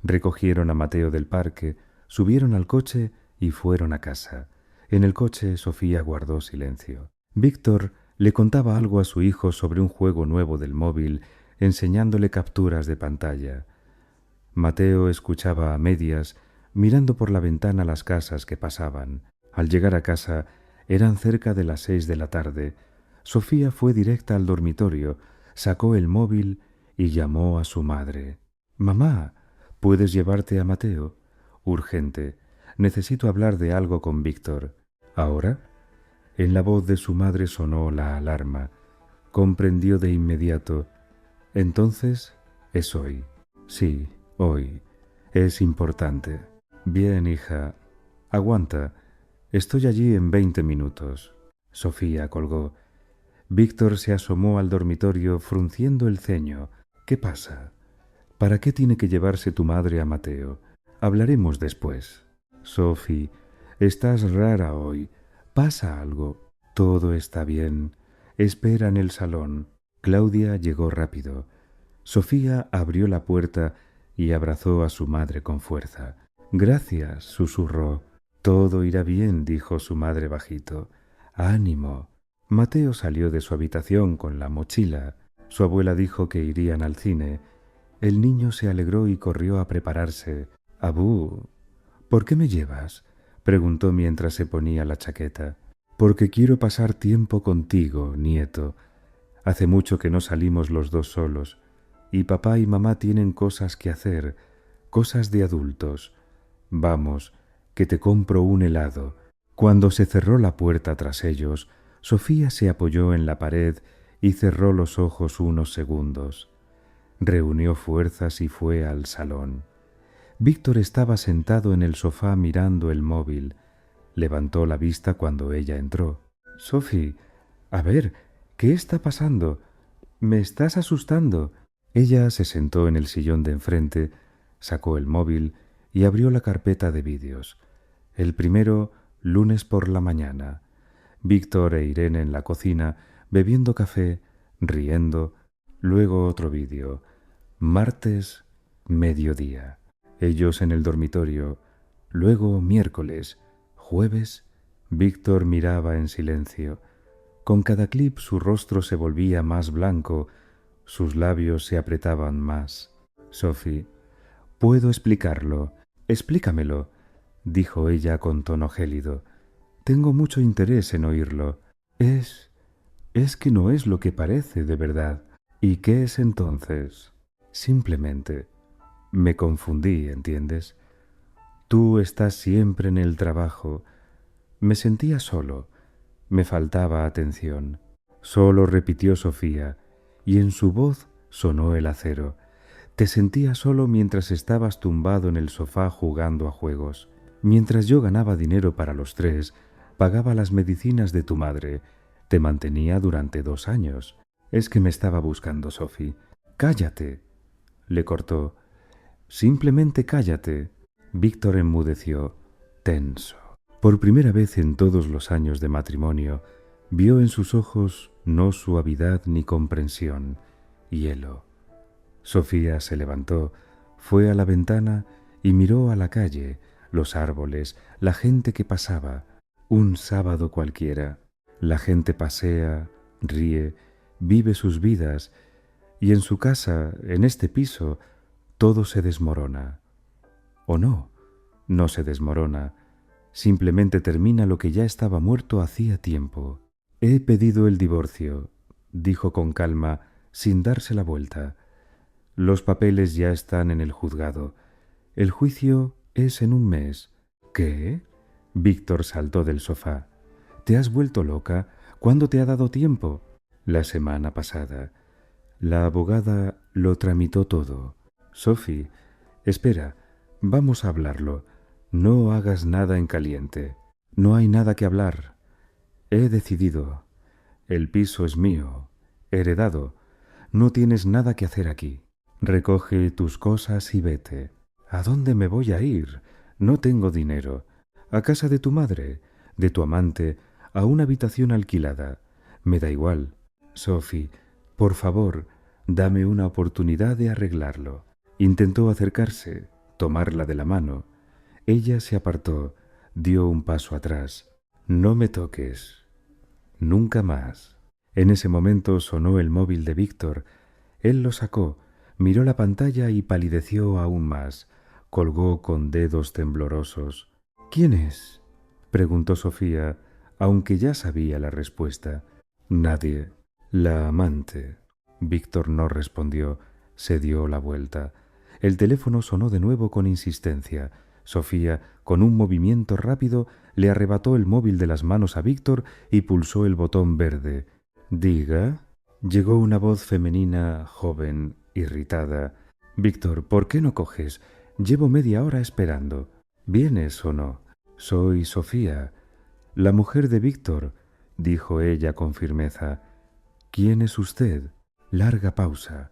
Recogieron a Mateo del parque, subieron al coche y fueron a casa. En el coche Sofía guardó silencio. Víctor le contaba algo a su hijo sobre un juego nuevo del móvil, enseñándole capturas de pantalla. Mateo escuchaba a medias, mirando por la ventana las casas que pasaban. Al llegar a casa eran cerca de las 6 de la tarde. Sofía fue directa al dormitorio, sacó el móvil y llamó a su madre. «Mamá, ¿puedes llevarte a Mateo? Urgente. Necesito hablar de algo con Víctor». ¿Ahora? En la voz de su madre sonó la alarma. Comprendió de inmediato. «Entonces, es hoy». «Sí, hoy. Es importante». «Bien, hija. Aguanta. Estoy allí en 20 minutos». Sofía colgó. Víctor se asomó al dormitorio frunciendo el ceño. «¿Qué pasa? ¿Para qué tiene que llevarse tu madre a Mateo? Hablaremos después». «Sofi, estás rara hoy. ¿Pasa algo?» «Todo está bien. Espera en el salón». Claudia llegó rápido. Sofía abrió la puerta y abrazó a su madre con fuerza. «Gracias», susurró. «Todo irá bien», dijo su madre bajito. «Ánimo». Mateo salió de su habitación con la mochila. Su abuela dijo que irían al cine. El niño se alegró y corrió a prepararse. «Abú, ¿por qué me llevas?», preguntó mientras se ponía la chaqueta. «Porque quiero pasar tiempo contigo, nieto. Hace mucho que no salimos los dos solos, y papá y mamá tienen cosas que hacer, cosas de adultos. Vamos, que te compro un helado». Cuando se cerró la puerta tras ellos, Sofía se apoyó en la pared y cerró los ojos unos segundos. Reunió fuerzas y fue al salón. Víctor estaba sentado en el sofá mirando el móvil. Levantó la vista cuando ella entró. «Sofi, a ver, ¿qué está pasando? Me estás asustando». Ella se sentó en el sillón de enfrente, sacó el móvil y abrió la carpeta de vídeos. El primero, lunes por la mañana. Víctor e Irene en la cocina, bebiendo café, riendo. Luego otro vídeo. Martes, mediodía. Ellos en el dormitorio. Luego miércoles, jueves. Víctor miraba en silencio. Con cada clip su rostro se volvía más blanco, sus labios se apretaban más. «Sofi, puedo explicarlo. Explícamelo», dijo ella con tono gélido. «Tengo mucho interés en oírlo. Es que no es lo que parece de verdad». «¿Y qué es entonces?» «Simplemente me confundí, ¿entiendes? Tú estás siempre en el trabajo. Me sentía solo, me faltaba atención». Solo repitió Sofía, y en su voz sonó el acero. «Te sentía solo mientras estabas tumbado en el sofá jugando a juegos. Mientras yo ganaba dinero para los tres, pagaba las medicinas de tu madre, Te mantenía durante 2 años. Es que me estaba buscando, Sophie. Cállate, le cortó. Simplemente cállate. Víctor enmudeció, tenso. Por primera vez en todos los años de matrimonio, vio en sus ojos no suavidad ni comprensión, hielo. Sofía se levantó, fue a la ventana y miró a la calle, los árboles, la gente que pasaba. Un sábado cualquiera. La gente pasea, ríe, vive sus vidas, y en su casa, en este piso, todo se desmorona. ¿O no? No se desmorona. Simplemente termina lo que ya estaba muerto hacía tiempo. He pedido el divorcio, dijo con calma, sin darse la vuelta. Los papeles ya están en el juzgado. El juicio es en un mes. ¿Qué? Víctor saltó del sofá. ¿Te has vuelto loca? ¿Cuándo te ha dado tiempo? La semana pasada. La abogada lo tramitó todo. Sophie, espera, vamos a hablarlo. No hagas nada en caliente. No hay nada que hablar. He decidido. El piso es mío, heredado. No tienes nada que hacer aquí. Recoge tus cosas y vete. ¿A dónde me voy a ir? No tengo dinero. ¿A casa de tu madre? ¿De tu amante? ¿A una habitación alquilada? Me da igual. Sophie, por favor, dame una oportunidad de arreglarlo. Intentó acercarse, tomarla de la mano. Ella se apartó, dio un paso atrás. No me toques. Nunca más. En ese momento sonó el móvil de Víctor. Él lo sacó, miró la pantalla y palideció aún más. Colgó con dedos temblorosos. ¿Quién es? Preguntó Sofía, aunque ya sabía la respuesta. Nadie. La amante. Víctor no respondió. Se dio la vuelta. El teléfono sonó de nuevo con insistencia. Sofía, con un movimiento rápido, le arrebató el móvil de las manos a Víctor y pulsó el botón verde. «Diga». Llegó una voz femenina, joven, irritada. «Víctor, ¿por qué no coges? Llevo media hora esperando. ¿Vienes o no?» «Soy Sofía, la mujer de Víctor», dijo ella con firmeza. «¿Quién es usted?» Larga pausa.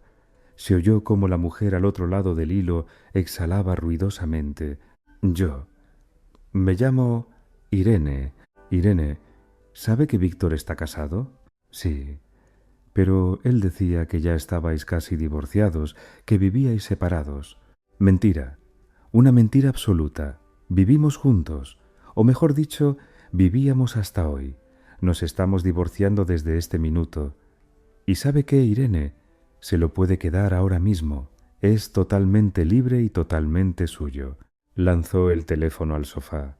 Se oyó cómo la mujer al otro lado del hilo exhalaba ruidosamente. «Yo. Me llamo Irene». «Irene, ¿sabe que Víctor está casado?» «Sí. Pero él decía que ya estabais casi divorciados, que vivíais separados». «Mentira. Una mentira absoluta. Vivimos juntos. O mejor dicho, vivíamos hasta hoy. Nos estamos divorciando desde este minuto. ¿Y sabe qué, Irene? Se lo puede quedar ahora mismo. Es totalmente libre y totalmente suyo». Lanzó el teléfono al sofá.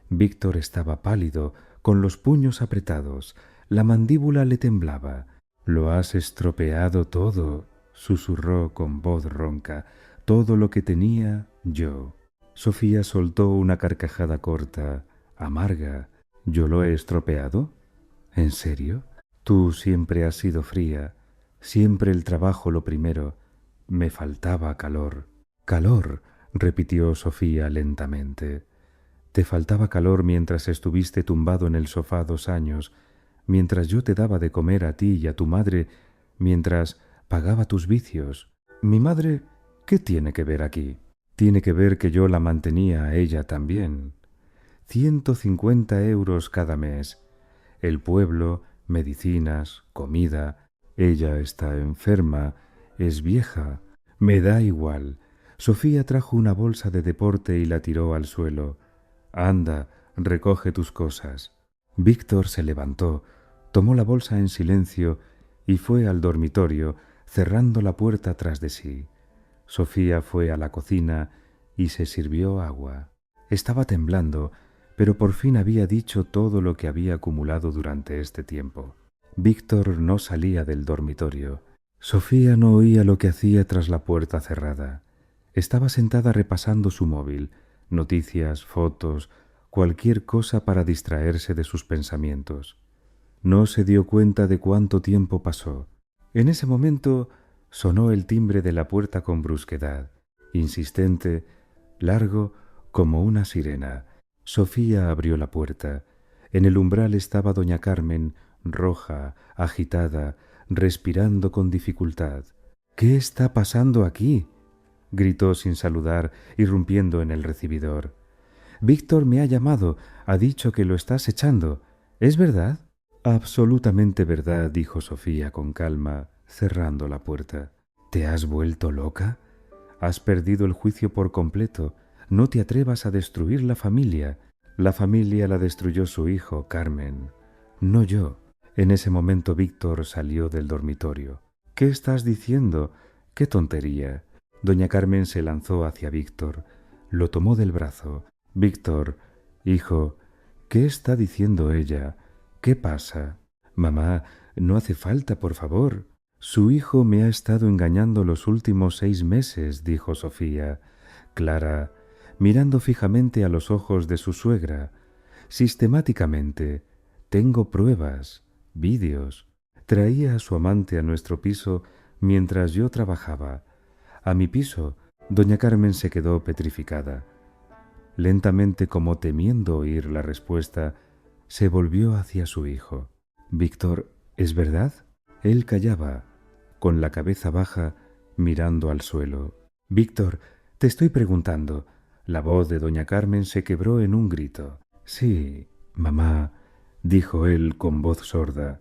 Víctor estaba pálido, con los puños apretados. La mandíbula le temblaba. «Lo has estropeado todo», susurró con voz ronca. «Todo lo que tenía yo». Sofía soltó una carcajada corta, amarga. «¿Yo lo he estropeado? ¿En serio? Tú siempre has sido fría, siempre el trabajo lo primero. Me faltaba calor». «Calor», repitió Sofía lentamente. «Te faltaba calor mientras estuviste tumbado en el sofá 2 años, mientras yo te daba de comer a ti y a tu madre, mientras pagaba tus vicios. Mi madre, ¿qué tiene que ver aquí? Tiene que ver que yo la mantenía a ella también. 150 euros cada mes. El pueblo, medicinas, comida. Ella está enferma, es vieja. Me da igual». Sofía trajo una bolsa de deporte y la tiró al suelo. «Anda, recoge tus cosas». Víctor se levantó, tomó la bolsa en silencio y fue al dormitorio, cerrando la puerta tras de sí. Sofía fue a la cocina y se sirvió agua. Estaba temblando, pero por fin había dicho todo lo que había acumulado durante este tiempo. Víctor no salía del dormitorio. Sofía no oía lo que hacía tras la puerta cerrada. Estaba sentada repasando su móvil, noticias, fotos, cualquier cosa para distraerse de sus pensamientos. No se dio cuenta de cuánto tiempo pasó. En ese momento sonó el timbre de la puerta con brusquedad, insistente, largo, como una sirena. Sofía abrió la puerta. En el umbral estaba doña Carmen, roja, agitada, respirando con dificultad. —¿Qué está pasando aquí? —gritó sin saludar, irrumpiendo en el recibidor. —Víctor me ha llamado, ha dicho que lo estás echando. ¿Es verdad? —Absolutamente verdad —dijo Sofía con calma, cerrando la puerta. —¿Te has vuelto loca? Has perdido el juicio por completo. No te atrevas a destruir la familia. La familia la destruyó su hijo, Carmen, no yo. En ese momento Víctor salió del dormitorio. —¿Qué estás diciendo? ¡Qué tontería! Doña Carmen se lanzó hacia Víctor. Lo tomó del brazo. —Víctor, hijo, ¿qué está diciendo ella? ¿Qué pasa? —Mamá, no hace falta, por favor. Su hijo me ha estado engañando los últimos 6 meses —dijo Sofía. Clara, mirando fijamente a los ojos de su suegra, sistemáticamente. Tengo pruebas, vídeos. Traía a su amante a nuestro piso mientras yo trabajaba. A mi piso. Doña Carmen se quedó petrificada. Lentamente, como temiendo oír la respuesta, se volvió hacia su hijo. —Víctor, ¿es verdad? Él callaba, con la cabeza baja, mirando al suelo. —Víctor, te estoy preguntando. La voz de doña Carmen se quebró en un grito. —Sí, mamá —dijo él con voz sorda—,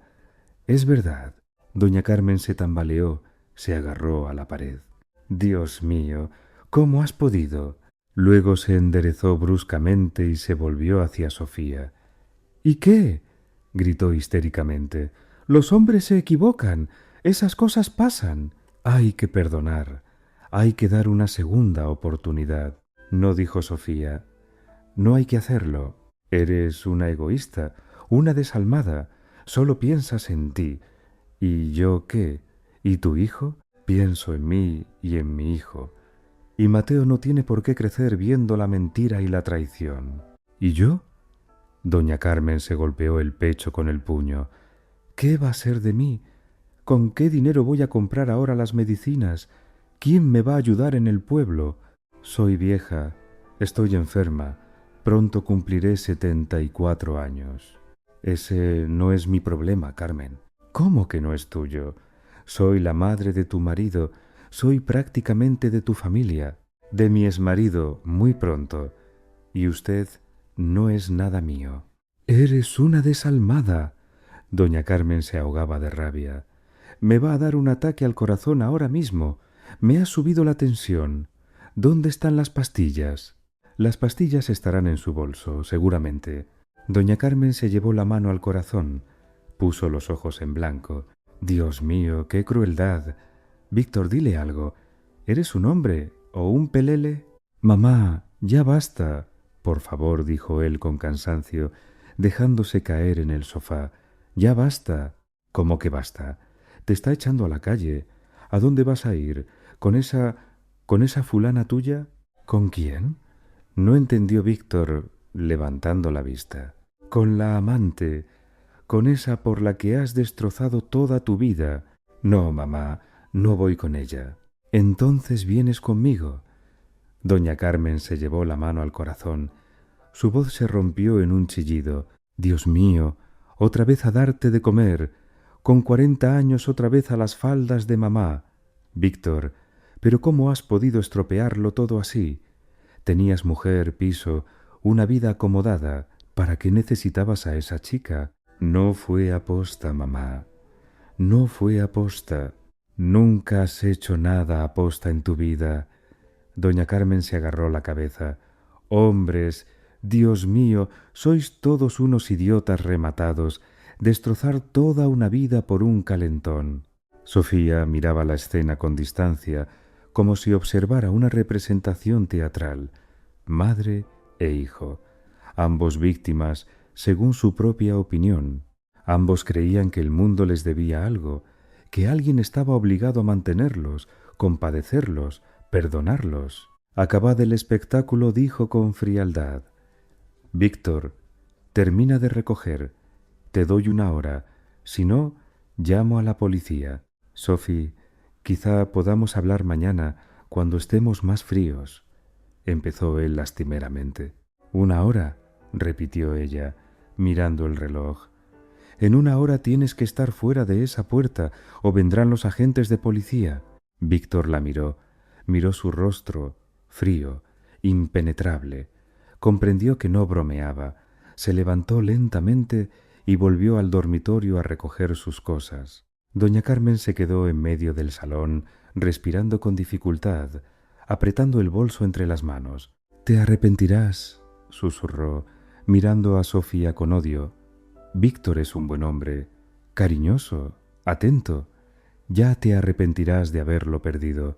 es verdad. Doña Carmen se tambaleó, se agarró a la pared. —Dios mío, ¿cómo has podido? Luego se enderezó bruscamente y se volvió hacia Sofía. —¿Y qué? —gritó histéricamente—. Los hombres se equivocan. Esas cosas pasan. Hay que perdonar. Hay que dar una segunda oportunidad. No, dijo Sofía. No hay que hacerlo. Eres una egoísta, una desalmada. Solo piensas en ti. ¿Y yo qué? ¿Y tu hijo? Pienso en mí y en mi hijo. Y Mateo no tiene por qué crecer viendo la mentira y la traición. ¿Y yo? Doña Carmen se golpeó el pecho con el puño. ¿Qué va a ser de mí? ¿Con qué dinero voy a comprar ahora las medicinas? ¿Quién me va a ayudar en el pueblo? Soy vieja, estoy enferma. Pronto cumpliré 74 años. Ese no es mi problema, Carmen. ¿Cómo que no es tuyo? Soy la madre de tu marido, soy prácticamente de tu familia, de mi exmarido muy pronto, y usted no es nada mío. Eres una desalmada. Doña Carmen se ahogaba de rabia. Me va a dar un ataque al corazón ahora mismo. Me ha subido la tensión. ¿Dónde están las pastillas? Las pastillas estarán en su bolso, seguramente. Doña Carmen se llevó la mano al corazón, puso los ojos en blanco. Dios mío, qué crueldad. Víctor, dile algo. ¿Eres un hombre o un pelele? Mamá, ya basta. Por favor, dijo él con cansancio, dejándose caer en el sofá. Ya basta. ¿Cómo que basta? Te está echando a la calle. ¿A dónde vas a ir? ¿Con esa fulana tuya? ¿Con quién? No entendió Víctor, levantando la vista. Con la amante, con esa por la que has destrozado toda tu vida. No, mamá, no voy con ella. Entonces vienes conmigo. Doña Carmen se llevó la mano al corazón. Su voz se rompió en un chillido. Dios mío, otra vez a darte de comer. Con 40 años otra vez a las faldas de mamá. Víctor, ¿pero cómo has podido estropearlo todo así? Tenías mujer, piso, una vida acomodada. ¿Para qué necesitabas a esa chica? No fue aposta, mamá. No fue aposta. Nunca has hecho nada aposta en tu vida. Doña Carmen se agarró la cabeza. Hombres, Dios mío, sois todos unos idiotas rematados. Destrozar toda una vida por un calentón. Sofía miraba la escena con distancia, como si observara una representación teatral. Madre e hijo, ambos víctimas, según su propia opinión. Ambos creían que el mundo les debía algo, que alguien estaba obligado a mantenerlos, compadecerlos, perdonarlos. Acabado el espectáculo, dijo con frialdad: Víctor, termina de recoger. Te doy 1 hora. Si no, llamo a la policía. Sophie, quizá podamos hablar mañana, cuando estemos más fríos. Empezó él lastimeramente. 1 hora, repitió ella, mirando el reloj. En 1 hora tienes que estar fuera de esa puerta o vendrán los agentes de policía. Víctor la miró, miró su rostro, frío, impenetrable. Comprendió que no bromeaba. Se levantó lentamente y volvió al dormitorio a recoger sus cosas. Doña Carmen se quedó en medio del salón, respirando con dificultad, apretando el bolso entre las manos. «Te arrepentirás», susurró, mirando a Sofía con odio. «Víctor es un buen hombre, cariñoso, atento. Ya te arrepentirás de haberlo perdido.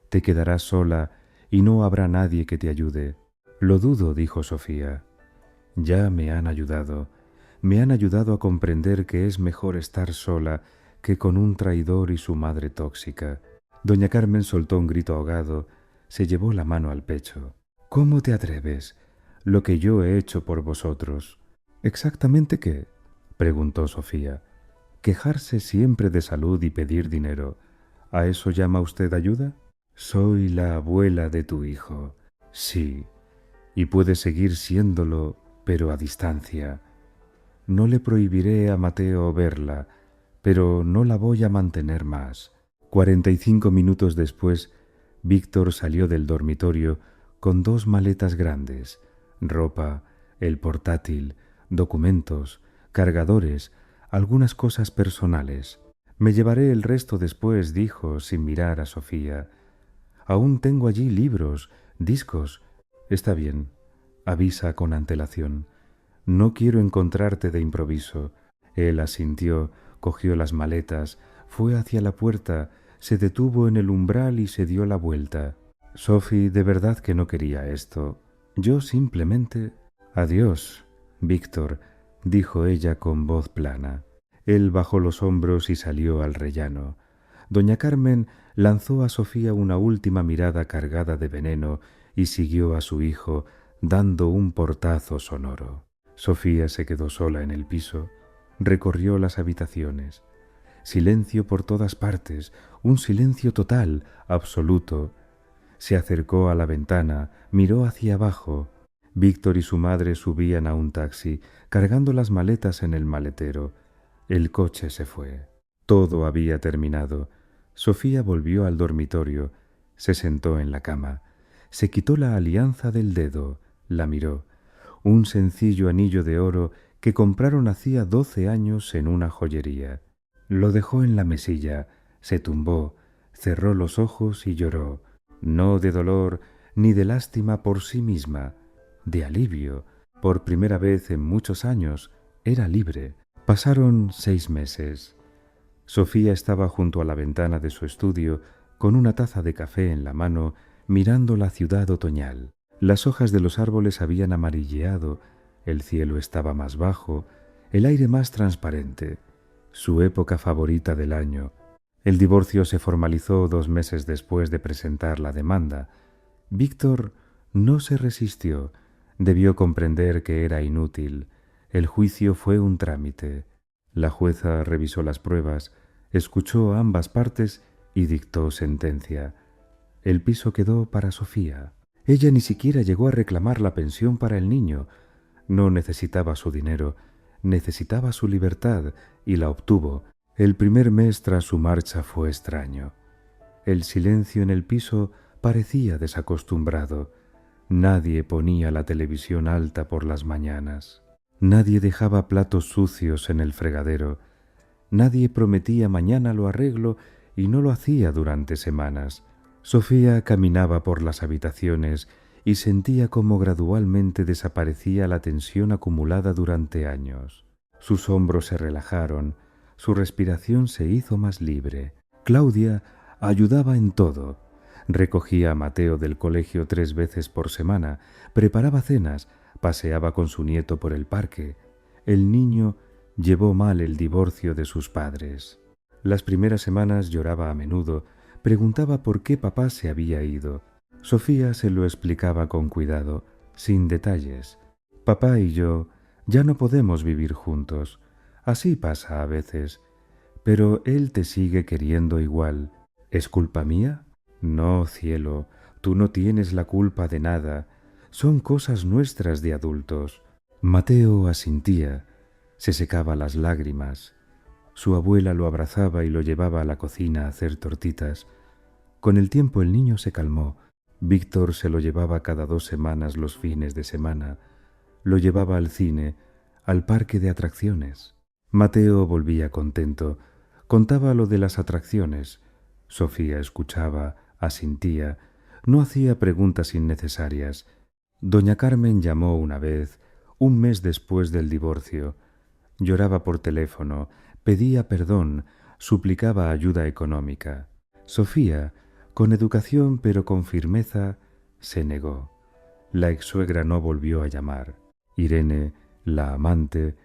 Te quedarás sola y no habrá nadie que te ayude». «Lo dudo», dijo Sofía. «Ya me han ayudado. Me han ayudado a comprender que es mejor estar sola que con un traidor y su madre tóxica». Doña Carmen soltó un grito ahogado, se llevó la mano al pecho. «¿Cómo te atreves? Lo que yo he hecho por vosotros». «¿Exactamente qué?», preguntó Sofía. «Quejarse siempre de salud y pedir dinero. ¿A eso llama usted ayuda?» «Soy la abuela de tu hijo». «Sí, y puede seguir siéndolo, pero a distancia. No le prohibiré a Mateo verla, pero no la voy a mantener más». 45 minutos después, Víctor salió del dormitorio con 2 maletas grandes, ropa, el portátil, documentos, cargadores, algunas cosas personales. «Me llevaré el resto después», dijo, sin mirar a Sofía. «Aún tengo allí libros, discos». «Está bien», avisa con antelación. «No quiero encontrarte de improviso». Él asintió, cogió las maletas, fue hacia la puerta, se detuvo en el umbral y se dio la vuelta. «Sophie, de verdad que no quería esto. Yo simplemente...» «Adiós, Víctor», dijo ella con voz plana. Él bajó los hombros y salió al rellano. Doña Carmen lanzó a Sofía una última mirada cargada de veneno y siguió a su hijo, dando un portazo sonoro. Sofía se quedó sola en el piso, recorrió las habitaciones. Silencio por todas partes, un silencio total, absoluto. Se acercó a la ventana, miró hacia abajo. Víctor y su madre subían a un taxi, cargando las maletas en el maletero. El coche se fue. Todo había terminado. Sofía volvió al dormitorio, se sentó en la cama, se quitó la alianza del dedo, la miró. Un sencillo anillo de oro que compraron hacía 12 años en una joyería. Lo dejó en la mesilla, se tumbó, cerró los ojos y lloró, no de dolor ni de lástima por sí misma, de alivio. Por primera vez en muchos años era libre. Pasaron 6 meses. Sofía estaba junto a la ventana de su estudio, con una taza de café en la mano, mirando la ciudad otoñal. Las hojas de los árboles habían amarilleado, el cielo estaba más bajo, el aire más transparente. Su época favorita del año. El divorcio se formalizó 2 meses después de presentar la demanda. Víctor no se resistió. Debió comprender que era inútil. El juicio fue un trámite. La jueza revisó las pruebas, escuchó a ambas partes y dictó sentencia. El piso quedó para Sofía. Ella ni siquiera llegó a reclamar la pensión para el niño. No necesitaba su dinero, necesitaba su libertad y la obtuvo. El primer mes tras su marcha fue extraño. El silencio en el piso parecía desacostumbrado. Nadie ponía la televisión alta por las mañanas. Nadie dejaba platos sucios en el fregadero. Nadie prometía mañana lo arreglo y no lo hacía durante semanas. Sofía caminaba por las habitaciones y sentía cómo gradualmente desaparecía la tensión acumulada durante años. Sus hombros se relajaron, su respiración se hizo más libre. Claudia ayudaba en todo. Recogía a Mateo del colegio 3 veces por semana, preparaba cenas, paseaba con su nieto por el parque. El niño llevó mal el divorcio de sus padres. Las primeras semanas lloraba a menudo, preguntaba por qué papá se había ido. Sofía se lo explicaba con cuidado, sin detalles. «Papá y yo ya no podemos vivir juntos. Así pasa a veces. Pero él te sigue queriendo igual. ¿Es culpa mía? No, cielo, tú no tienes la culpa de nada. Son cosas nuestras de adultos». Mateo asintía. Se secaba las lágrimas. Su abuela lo abrazaba y lo llevaba a la cocina a hacer tortitas. Con el tiempo el niño se calmó. Víctor se lo llevaba cada 2 semanas los fines de semana. Lo llevaba al cine, al parque de atracciones. Mateo volvía contento. Contaba lo de las atracciones. Sofía escuchaba, asintía, no hacía preguntas innecesarias. Doña Carmen llamó una vez, un mes después del divorcio. Lloraba por teléfono, pedía perdón, suplicaba ayuda económica. Sofía, con educación pero con firmeza, se negó. La exsuegra no volvió a llamar. Irene, la amante,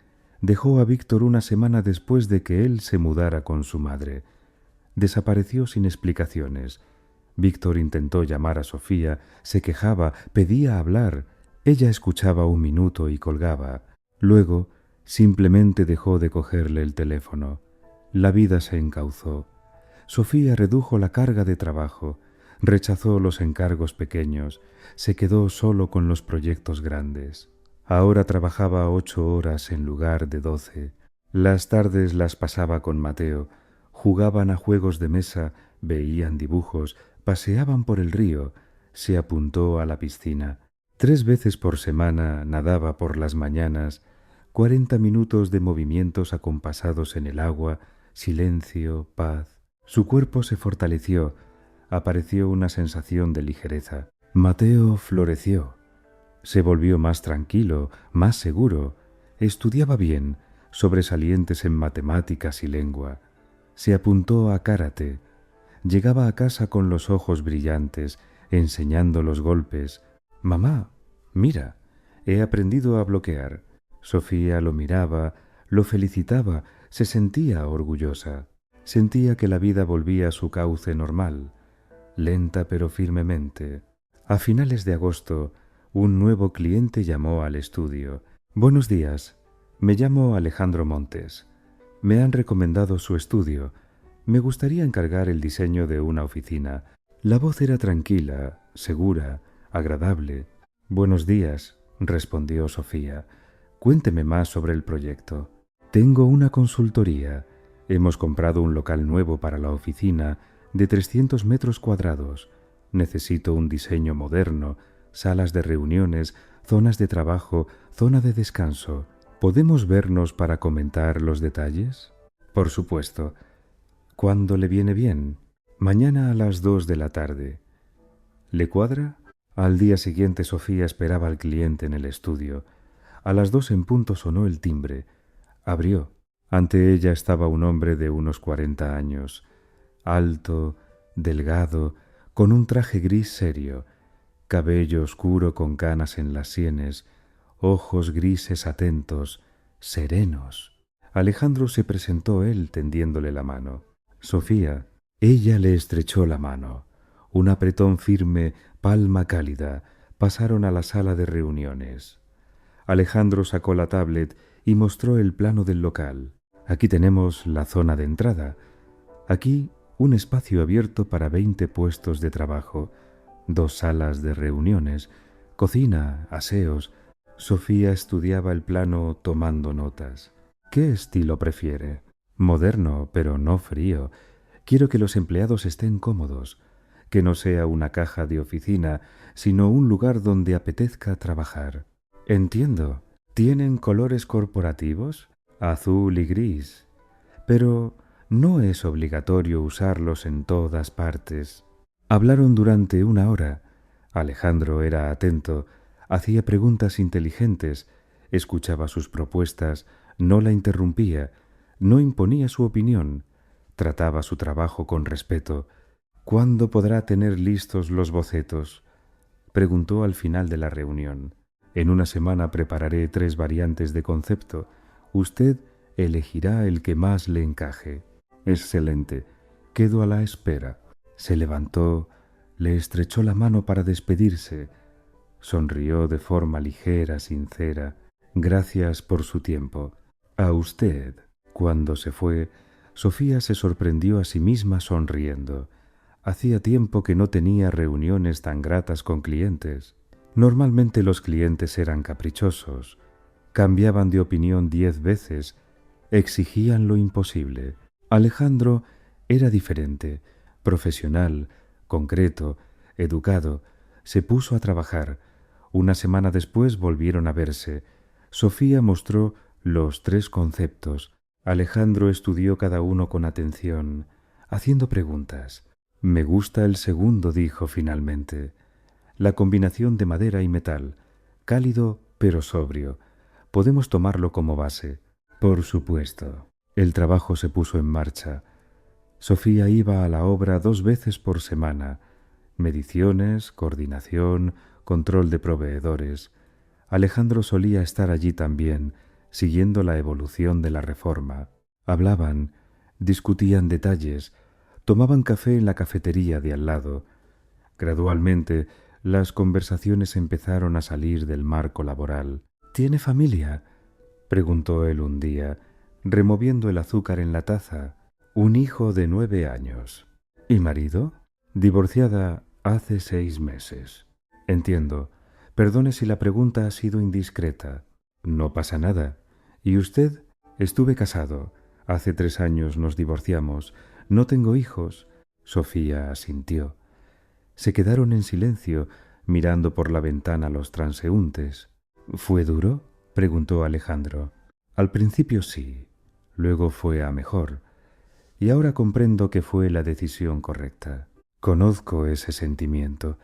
dejó a Víctor una semana después de que él se mudara con su madre. Desapareció sin explicaciones. Víctor intentó llamar a Sofía, se quejaba, pedía hablar. Ella escuchaba 1 minuto y colgaba. Luego, simplemente dejó de cogerle el teléfono. La vida se encauzó. Sofía redujo la carga de trabajo, rechazó los encargos pequeños, se quedó solo con los proyectos grandes. Ahora trabajaba 8 horas en lugar de 12. Las tardes las pasaba con Mateo. Jugaban a juegos de mesa, veían dibujos, paseaban por el río. Se apuntó a la piscina. 3 veces por semana nadaba por las mañanas. 40 minutos de movimientos acompasados en el agua, silencio, paz. Su cuerpo se fortaleció. Apareció una sensación de ligereza. Mateo floreció. Se volvió más tranquilo, más seguro. Estudiaba bien, sobresalientes en matemáticas y lengua. Se apuntó a karate. Llegaba a casa con los ojos brillantes, enseñando los golpes. «Mamá, mira, he aprendido a bloquear». Sofía lo miraba, lo felicitaba, se sentía orgullosa. Sentía que la vida volvía a su cauce normal, lenta pero firmemente. A finales de agosto, un nuevo cliente llamó al estudio. «Buenos días, me llamo Alejandro Montes. Me han recomendado su estudio. Me gustaría encargar el diseño de una oficina». La voz era tranquila, segura, agradable. «Buenos días», respondió Sofía. «Cuénteme más sobre el proyecto». «Tengo una consultoría. Hemos comprado un local nuevo para la oficina de 300 metros cuadrados. Necesito un diseño moderno, salas de reuniones, zonas de trabajo, zona de descanso. ¿Podemos vernos para comentar los detalles?» «Por supuesto. ¿Cuándo le viene bien?» «Mañana a las 2 de la tarde». «¿Le cuadra?» Al día siguiente Sofía esperaba al cliente en el estudio. A las 2 en punto sonó el timbre. Abrió. Ante ella estaba un hombre de unos 40 años, alto, delgado, con un traje gris serio, cabello oscuro con canas en las sienes, ojos grises atentos, serenos. Alejandro se presentó él tendiéndole la mano. «Sofía». Ella le estrechó la mano. Un apretón firme, palma cálida. Pasaron a la sala de reuniones. Alejandro sacó la tablet y mostró el plano del local. «Aquí tenemos la zona de entrada. Aquí un espacio abierto para 20 puestos de trabajo, 2 salas de reuniones, cocina, aseos». Sofía estudiaba el plano tomando notas. «¿Qué estilo prefiere?» «Moderno, pero no frío. Quiero que los empleados estén cómodos, que no sea una caja de oficina, sino un lugar donde apetezca trabajar». «Entiendo. ¿Tienen colores corporativos?» «Azul y gris. Pero no es obligatorio usarlos en todas partes». Hablaron durante 1 hora. Alejandro era atento, hacía preguntas inteligentes, escuchaba sus propuestas, no la interrumpía, no imponía su opinión, trataba su trabajo con respeto. «¿Cuándo podrá tener listos los bocetos?», preguntó al final de la reunión. «En 1 semana prepararé 3 variantes de concepto. Usted elegirá el que más le encaje». «Excelente. Quedo a la espera». Se levantó, le estrechó la mano para despedirse. Sonrió de forma ligera, sincera. «Gracias por su tiempo». «A usted». Cuando se fue, Sofía se sorprendió a sí misma sonriendo. Hacía tiempo que no tenía reuniones tan gratas con clientes. Normalmente los clientes eran caprichosos, cambiaban de opinión 10 veces, exigían lo imposible. Alejandro era diferente, profesional, concreto, educado. Se puso a trabajar. Una semana después volvieron a verse. Sofía mostró los 3 conceptos. Alejandro estudió cada uno con atención, haciendo preguntas. «Me gusta el segundo», dijo finalmente. La combinación de madera y metal, cálido pero sobrio. Podemos tomarlo como base. Por supuesto. El trabajo se puso en marcha. Sofía iba a la obra 2 veces por semana. Mediciones, coordinación, control de proveedores. Alejandro solía estar allí también, siguiendo la evolución de la reforma. Hablaban, discutían detalles, tomaban café en la cafetería de al lado. Gradualmente, las conversaciones empezaron a salir del marco laboral. «¿Tiene familia?», preguntó él un día, removiendo el azúcar en la taza. «Un hijo de 9 años». «¿Y marido?». «Divorciada hace 6 meses». «Entiendo. Perdone si la pregunta ha sido indiscreta». «No pasa nada. ¿Y usted?». «Estuve casado. Hace 3 años nos divorciamos. No tengo hijos». Sofía asintió. Se quedaron en silencio, mirando por la ventana los transeúntes. «¿Fue duro?», preguntó Alejandro. «Al principio sí, luego fue a mejor, y ahora comprendo que fue la decisión correcta. Conozco ese sentimiento».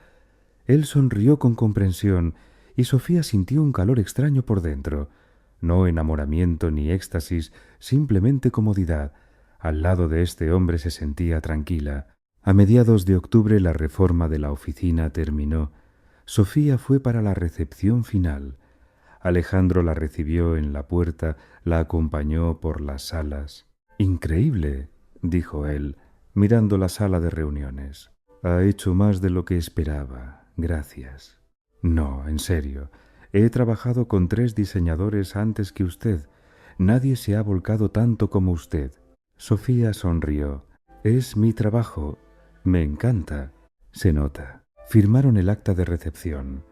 Él sonrió con comprensión y Sofía sintió un calor extraño por dentro. No enamoramiento ni éxtasis, simplemente comodidad. Al lado de este hombre se sentía tranquila. A mediados de octubre la reforma de la oficina terminó. Sofía fue para la recepción final. Alejandro la recibió en la puerta, la acompañó por las salas. «Increíble», dijo él, mirando la sala de reuniones. «Ha hecho más de lo que esperaba. Gracias». «No, en serio. He trabajado con 3 diseñadores antes que usted. Nadie se ha volcado tanto como usted». Sofía sonrió. «Es mi trabajo. Me encanta». «Se nota». Firmaron el acta de recepción.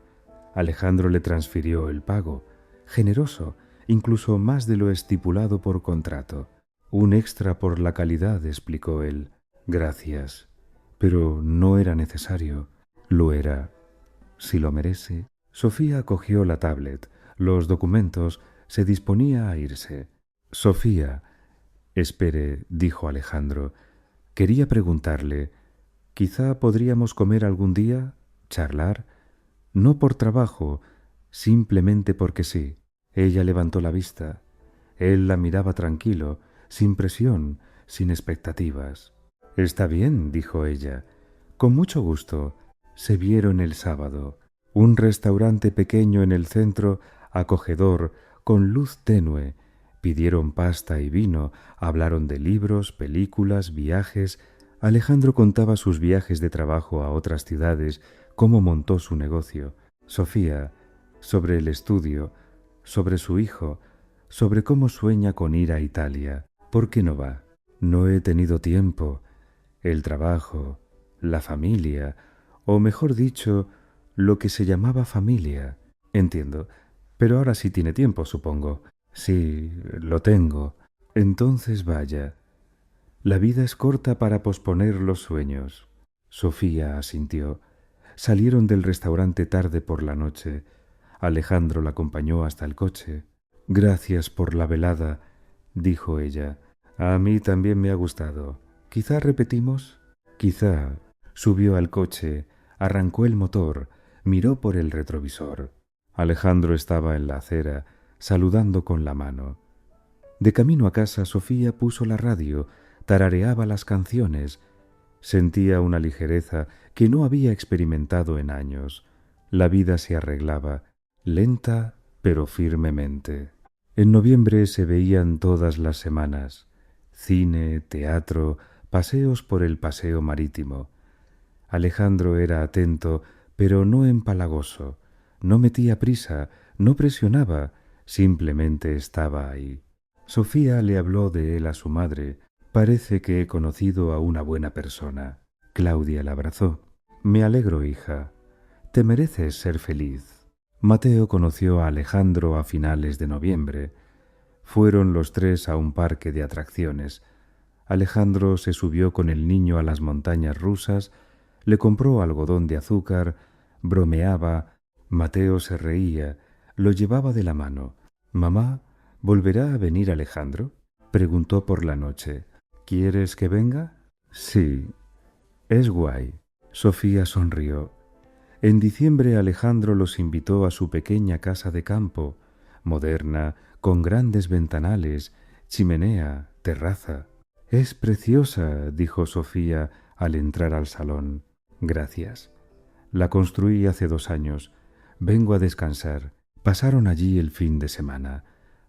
Alejandro le transfirió el pago, generoso, incluso más de lo estipulado por contrato. «Un extra por la calidad», explicó él. «Gracias. Pero no era necesario». «Lo era. Si lo merece». Sofía cogió la tablet, los documentos, se disponía a irse. «Sofía». «Espere», dijo Alejandro. «Quería preguntarle, ¿quizá podríamos comer algún día? ¿Charlar? No por trabajo, simplemente porque sí». Ella levantó la vista. Él la miraba tranquilo, sin presión, sin expectativas. «Está bien», dijo ella. «Con mucho gusto». Se vieron el sábado. Un restaurante pequeño en el centro, acogedor, con luz tenue. Pidieron pasta y vino, hablaron de libros, películas, viajes. Alejandro contaba sus viajes de trabajo a otras ciudades, cómo montó su negocio. Sofía, sobre el estudio, sobre su hijo, sobre cómo sueña con ir a Italia. «¿Por qué no va?». «No he tenido tiempo. El trabajo, la familia, o mejor dicho, lo que se llamaba familia». «Entiendo. Pero ahora sí tiene tiempo, supongo». «Sí, lo tengo». «Entonces vaya. La vida es corta para posponer los sueños». Sofía asintió. Salieron del restaurante tarde por la noche. Alejandro la acompañó hasta el coche. «Gracias por la velada», dijo ella. «A mí también me ha gustado. ¿Quizá repetimos?» «Quizá». Subió al coche, arrancó el motor, miró por el retrovisor. Alejandro estaba en la acera, saludando con la mano. De camino a casa, Sofía puso la radio, tarareaba las canciones. Sentía una ligereza que no había experimentado en años. La vida se arreglaba, lenta pero firmemente. En noviembre se veían todas las semanas. Cine, teatro, paseos por el paseo marítimo. Alejandro era atento, pero no empalagoso. No metía prisa, no presionaba, simplemente estaba ahí. Sofía le habló de él a su madre. «Parece que he conocido a una buena persona». Claudia la abrazó. «Me alegro, hija. Te mereces ser feliz». Mateo conoció a Alejandro a finales de noviembre. Fueron los tres a un parque de atracciones. Alejandro se subió con el niño a las montañas rusas, le compró algodón de azúcar, bromeaba. Mateo se reía, lo llevaba de la mano. «Mamá, ¿volverá a venir Alejandro?», preguntó por la noche. «¿Quieres que venga?». «Sí, es guay». Sofía sonrió. En diciembre Alejandro los invitó a su pequeña casa de campo, moderna, con grandes ventanales, chimenea, terraza. «Es preciosa», dijo Sofía al entrar al salón. «Gracias. La construí hace 2 años. Vengo a descansar». Pasaron allí el fin de semana.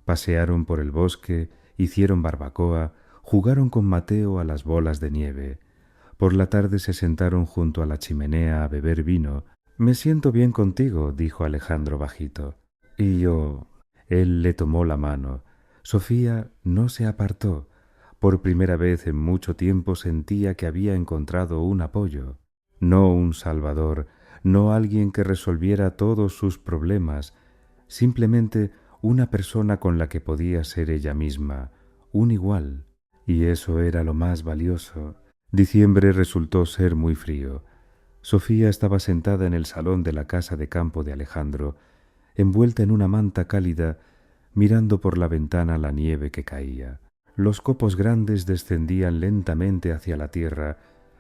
Pasearon por el bosque, hicieron barbacoa, jugaron con Mateo a las bolas de nieve. Por la tarde se sentaron junto a la chimenea a beber vino. «Me siento bien contigo», dijo Alejandro bajito. «Y yo». Él le tomó la mano. Sofía no se apartó. Por primera vez en mucho tiempo sentía que había encontrado un apoyo. No un salvador, no alguien que resolviera todos sus problemas, simplemente una persona con la que podía ser ella misma, un igual. Y eso era lo más valioso. Diciembre resultó ser muy frío. Sofía estaba sentada en el salón de la casa de campo de Alejandro, envuelta en una manta cálida, mirando por la ventana la nieve que caía. Los copos grandes descendían lentamente hacia la tierra,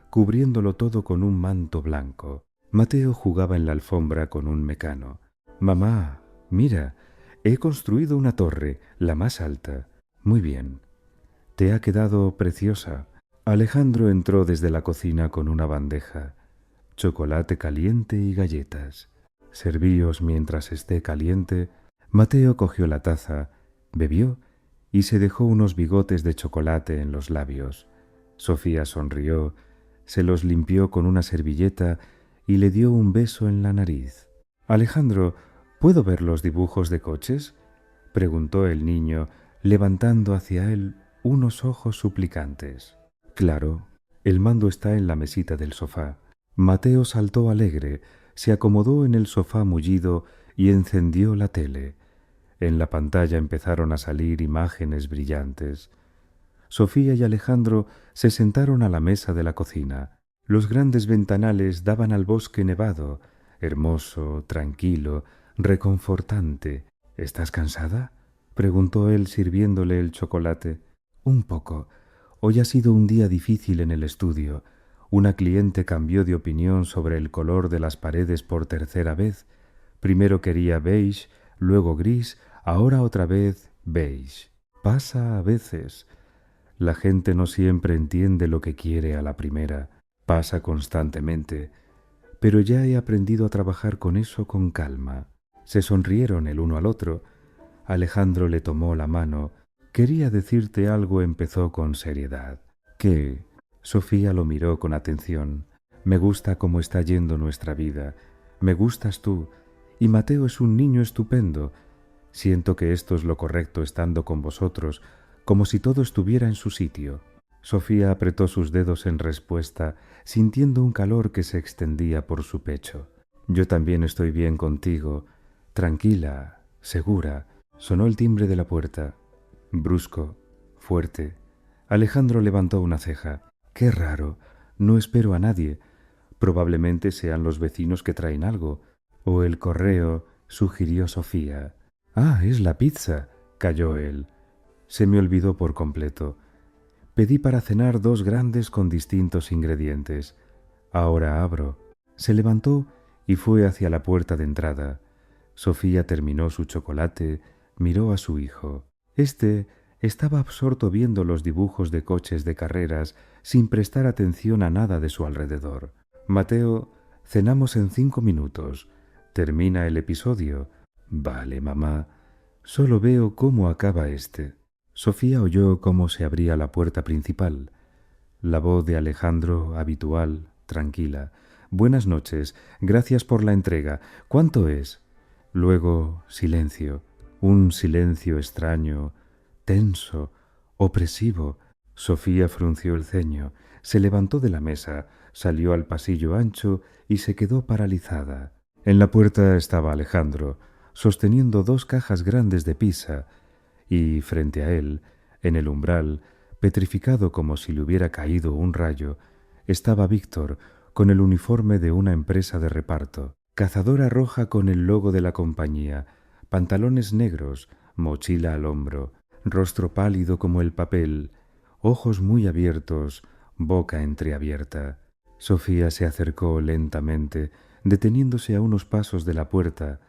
cubriéndolo todo con un manto blanco. Mateo jugaba en la alfombra con un mecano. «Mamá, mira, he construido una torre, la más alta». «Muy bien. Te ha quedado preciosa». Alejandro entró desde la cocina con una bandeja. «Chocolate caliente y galletas. Servíos mientras esté caliente». Mateo cogió la taza, bebió y se dejó unos bigotes de chocolate en los labios. Sofía sonrió, se los limpió con una servilleta y le dio un beso en la nariz. «Alejandro, ¿puedo ver los dibujos de coches?», preguntó el niño, levantando hacia él unos ojos suplicantes. «Claro, el mando está en la mesita del sofá». Mateo saltó alegre, se acomodó en el sofá mullido y encendió la tele. En la pantalla empezaron a salir imágenes brillantes. Sofía y Alejandro se sentaron a la mesa de la cocina. Los grandes ventanales daban al bosque nevado, hermoso, tranquilo, reconfortante. «¿Estás cansada?», preguntó él sirviéndole el chocolate. «Un poco. Hoy ha sido un día difícil en el estudio. Una cliente cambió de opinión sobre el color de las paredes por 3ª vez. Primero quería beige, luego gris, ahora otra vez beige. Pasa a veces. La gente no siempre entiende lo que quiere a la primera. Pasa constantemente. Pero ya he aprendido a trabajar con eso con calma». Se sonrieron el uno al otro. Alejandro le tomó la mano. «Quería decirte algo», empezó con seriedad. «¿Qué?». Sofía lo miró con atención. «Me gusta cómo está yendo nuestra vida. Me gustas tú. Y Mateo es un niño estupendo. Siento que esto es lo correcto estando con vosotros, como si todo estuviera en su sitio». Sofía apretó sus dedos en respuesta, sintiendo un calor que se extendía por su pecho. «Yo también estoy bien contigo. Tranquila, segura». Sonó el timbre de la puerta. Brusco, fuerte. Alejandro levantó una ceja. «Qué raro. No espero a nadie. Probablemente sean los vecinos que traen algo. O el correo», sugirió Sofía. «Ah, es la pizza», calló él. «Se me olvidó por completo. Pedí para cenar 2 grandes con distintos ingredientes. Ahora abro». Se levantó y fue hacia la puerta de entrada. Sofía terminó su chocolate, miró a su hijo. Este estaba absorto viendo los dibujos de coches de carreras sin prestar atención a nada de su alrededor. «Mateo, cenamos en 5 minutos. ¿Termina el episodio?». «Vale, mamá. Solo veo cómo acaba este». Sofía oyó cómo se abría la puerta principal. La voz de Alejandro, habitual, tranquila. «Buenas noches. Gracias por la entrega. ¿Cuánto es?». Luego silencio. Un silencio extraño, tenso, opresivo. Sofía frunció el ceño, se levantó de la mesa, salió al pasillo ancho y se quedó paralizada. En la puerta estaba Alejandro, sosteniendo 2 cajas grandes de pizza, y frente a él, en el umbral, petrificado como si le hubiera caído un rayo, estaba Víctor, con el uniforme de una empresa de reparto, cazadora roja con el logo de la compañía, pantalones negros, mochila al hombro, rostro pálido como el papel, ojos muy abiertos, boca entreabierta. Sofía se acercó lentamente, deteniéndose a unos pasos de la puerta.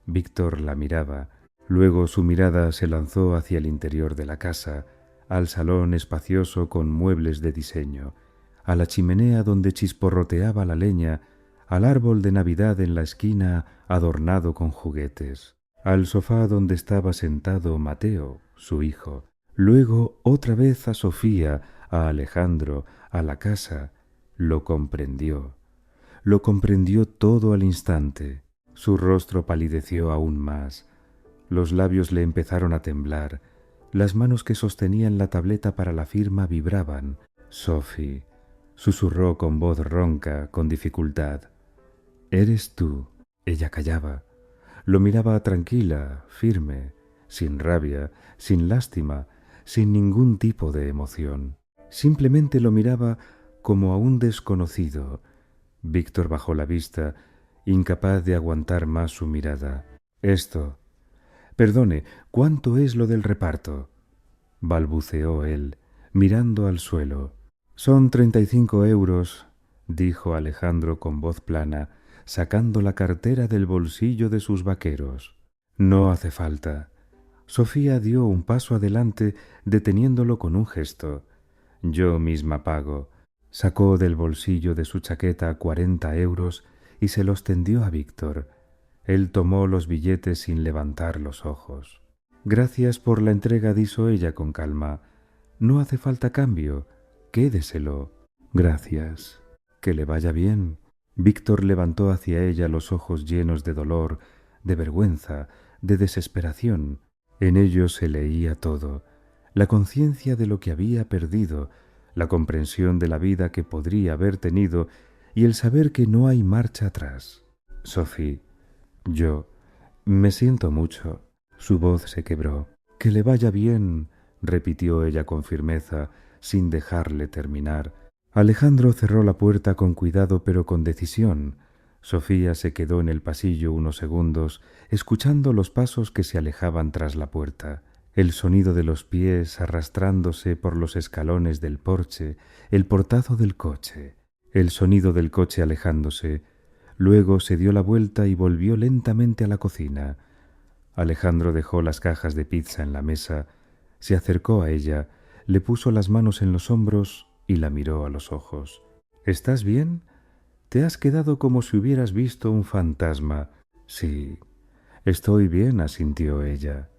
Víctor la miraba. Luego su mirada se lanzó hacia el interior de la casa, al salón espacioso con muebles de diseño, a la chimenea donde chisporroteaba la leña, al árbol de Navidad en la esquina adornado con juguetes, al sofá donde estaba sentado Mateo, su hijo. Luego otra vez a Sofía, a Alejandro, a la casa. Lo comprendió. Lo comprendió todo al instante. Su rostro palideció aún más. Los labios le empezaron a temblar. Las manos que sostenían la tableta para la firma vibraban. «Sophie», susurró con voz ronca, con dificultad. «¿Eres tú?» Ella callaba. Lo miraba tranquila, firme, sin rabia, sin lástima, sin ningún tipo de emoción. Simplemente lo miraba como a un desconocido. Víctor bajó la vista, incapaz de aguantar más su mirada. «Esto. Perdone, ¿cuánto es lo del reparto?», balbuceó él, mirando al suelo. «Son 35 euros», dijo Alejandro con voz plana, sacando la cartera del bolsillo de sus vaqueros. «No hace falta». Sofía dio un paso adelante, deteniéndolo con un gesto. «Yo misma pago». Sacó del bolsillo de su chaqueta 40 euros y se los tendió a Víctor. Él tomó los billetes sin levantar los ojos. «Gracias por la entrega», dijo ella con calma. «No hace falta cambio. Quédeselo». «Gracias. Que le vaya bien». Víctor levantó hacia ella los ojos llenos de dolor, de vergüenza, de desesperación. En ellos se leía todo: la conciencia de lo que había perdido, la comprensión de la vida que podría haber tenido y el saber que no hay marcha atrás. «Sophie, yo me siento mucho». Su voz se quebró. «Que le vaya bien», repitió ella con firmeza, sin dejarle terminar. Alejandro cerró la puerta con cuidado pero con decisión. Sofía se quedó en el pasillo unos segundos, escuchando los pasos que se alejaban tras la puerta, el sonido de los pies arrastrándose por los escalones del porche, el portazo del coche, el sonido del coche alejándose. Luego se dio la vuelta y volvió lentamente a la cocina. Alejandro dejó las cajas de pizza en la mesa, se acercó a ella, le puso las manos en los hombros y la miró a los ojos. «¿Estás bien? Te has quedado como si hubieras visto un fantasma». «Sí, estoy bien», asintió ella.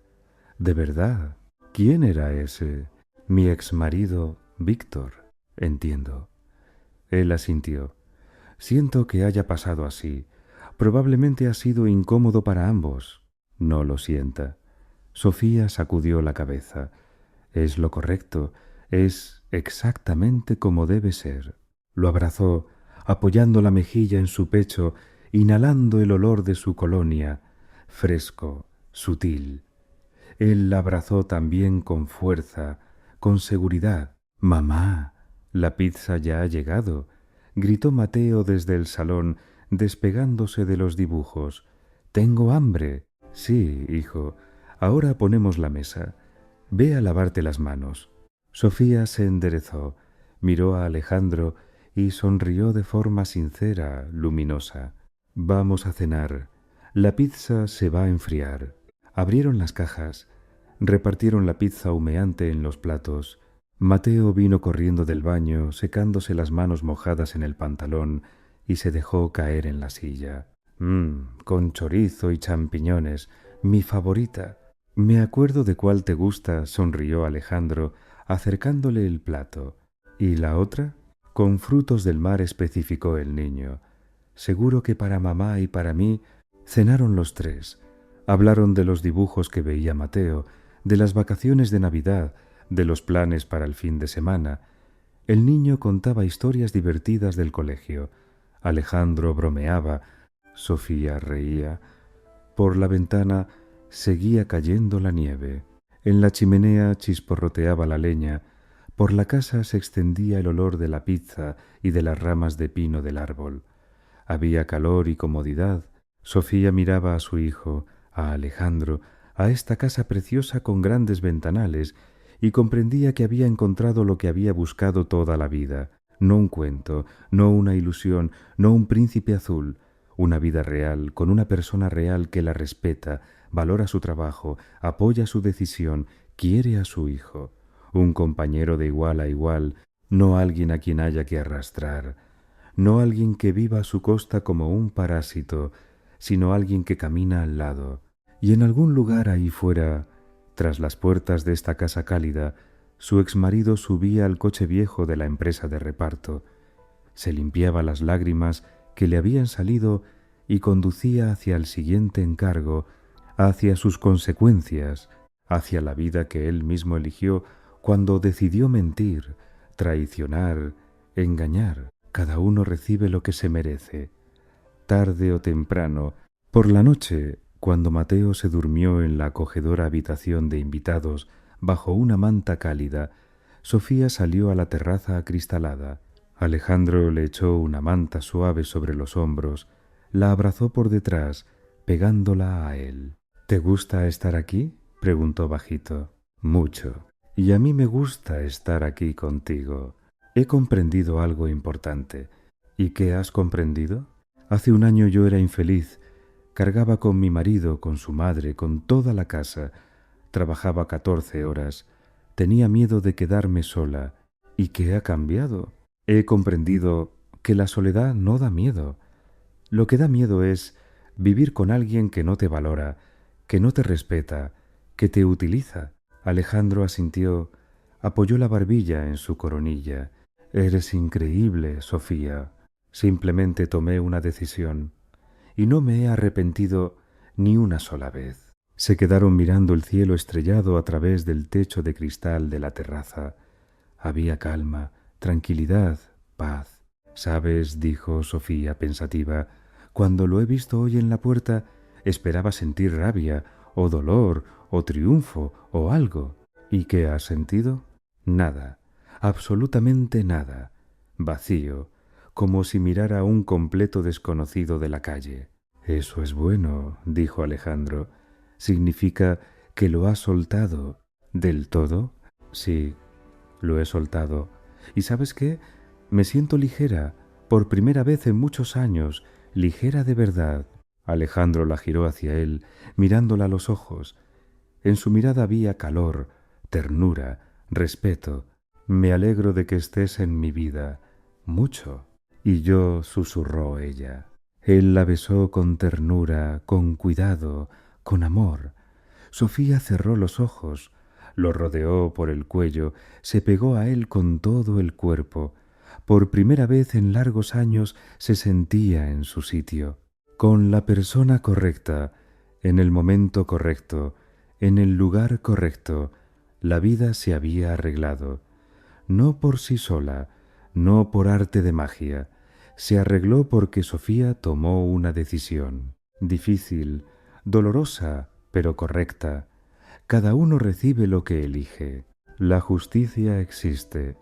«¿De verdad? ¿Quién era ese?» «Mi exmarido, Víctor». «Entiendo». Él asintió. «Siento que haya pasado así. Probablemente ha sido incómodo para ambos». «No lo sienta». Sofía sacudió la cabeza. «Es lo correcto, es exactamente como debe ser». Lo abrazó, apoyando la mejilla en su pecho, inhalando el olor de su colonia, fresco, sutil. Él la abrazó también con fuerza, con seguridad. «Mamá, la pizza ya ha llegado», gritó Mateo desde el salón, despegándose de los dibujos. «Tengo hambre». «Sí, hijo, ahora ponemos la mesa. Ve a lavarte las manos». Sofía se enderezó, miró a Alejandro y sonrió de forma sincera, luminosa. «Vamos a cenar. La pizza se va a enfriar». Abrieron las cajas, repartieron la pizza humeante en los platos. Mateo vino corriendo del baño, secándose las manos mojadas en el pantalón, y se dejó caer en la silla. Con chorizo y champiñones, mi favorita». «Me acuerdo de cuál te gusta», sonrió Alejandro, acercándole el plato. «¿Y la otra?» «Con frutos del mar», especificó el niño. «Seguro que para mamá y para mí». Cenaron los tres. Hablaron de los dibujos que veía Mateo, de las vacaciones de Navidad, de los planes para el fin de semana. El niño contaba historias divertidas del colegio. Alejandro bromeaba. Sofía reía. Por la ventana seguía cayendo la nieve. En la chimenea chisporroteaba la leña. Por la casa se extendía el olor de la pizza y de las ramas de pino del árbol. Había calor y comodidad. Sofía miraba a su hijo, a Alejandro, a esta casa preciosa con grandes ventanales, y comprendía que había encontrado lo que había buscado toda la vida. No un cuento, no una ilusión, no un príncipe azul, una vida real, con una persona real que la respeta, valora su trabajo, apoya su decisión, quiere a su hijo. Un compañero de igual a igual, no alguien a quien haya que arrastrar, no alguien que viva a su costa como un parásito, sino alguien que camina al lado. Y en algún lugar ahí fuera, tras las puertas de esta casa cálida, su exmarido subía al coche viejo de la empresa de reparto, se limpiaba las lágrimas que le habían salido y conducía hacia el siguiente encargo, hacia sus consecuencias, hacia la vida que él mismo eligió cuando decidió mentir, traicionar, engañar. Cada uno recibe lo que se merece. Tarde o temprano, por la noche, cuando Mateo se durmió en la acogedora habitación de invitados bajo una manta cálida, Sofía salió a la terraza acristalada. Alejandro le echó una manta suave sobre los hombros, la abrazó por detrás, pegándola a él. ¿Te gusta estar aquí?, preguntó bajito. Mucho. Y a mí me gusta estar aquí contigo. He comprendido algo importante. ¿Y qué has comprendido? Hace un año yo era infeliz. Cargaba con mi marido, con su madre, con toda la casa. Trabajaba 14 horas. Tenía miedo de quedarme sola. ¿Y qué ha cambiado? He comprendido que la soledad no da miedo. Lo que da miedo es vivir con alguien que no te valora, que no te respeta, que te utiliza. Alejandro asintió, apoyó la barbilla en su coronilla. Eres increíble, Sofía. Simplemente tomé una decisión y no me he arrepentido ni una sola vez. Se quedaron mirando el cielo estrellado a través del techo de cristal de la terraza. Había calma, tranquilidad, paz. «¿Sabes?», dijo Sofía pensativa, «cuando lo he visto hoy en la puerta, esperaba sentir rabia, o dolor, o triunfo, o algo. ¿Y qué has sentido? Nada, absolutamente nada. Vacío, como si mirara a un completo desconocido de la calle». «Eso es bueno», dijo Alejandro. «Significa que lo has soltado». «¿Del todo?» «Sí, lo he soltado. ¿Y sabes qué? Me siento ligera, por primera vez en muchos años, ligera de verdad». Alejandro la giró hacia él, mirándola a los ojos. En su mirada había calor, ternura, respeto. «Me alegro de que estés en mi vida. Mucho». «Y yo», susurró ella. Él la besó con ternura, con cuidado, con amor. Sofía cerró los ojos, lo rodeó por el cuello, se pegó a él con todo el cuerpo. Por primera vez en largos años se sentía en su sitio, con la persona correcta, en el momento correcto, en el lugar correcto. La vida se había arreglado, no por sí sola, no por arte de magia. Se arregló porque Sofía tomó una decisión, difícil, dolorosa, pero correcta. Cada uno recibe lo que elige. La justicia existe.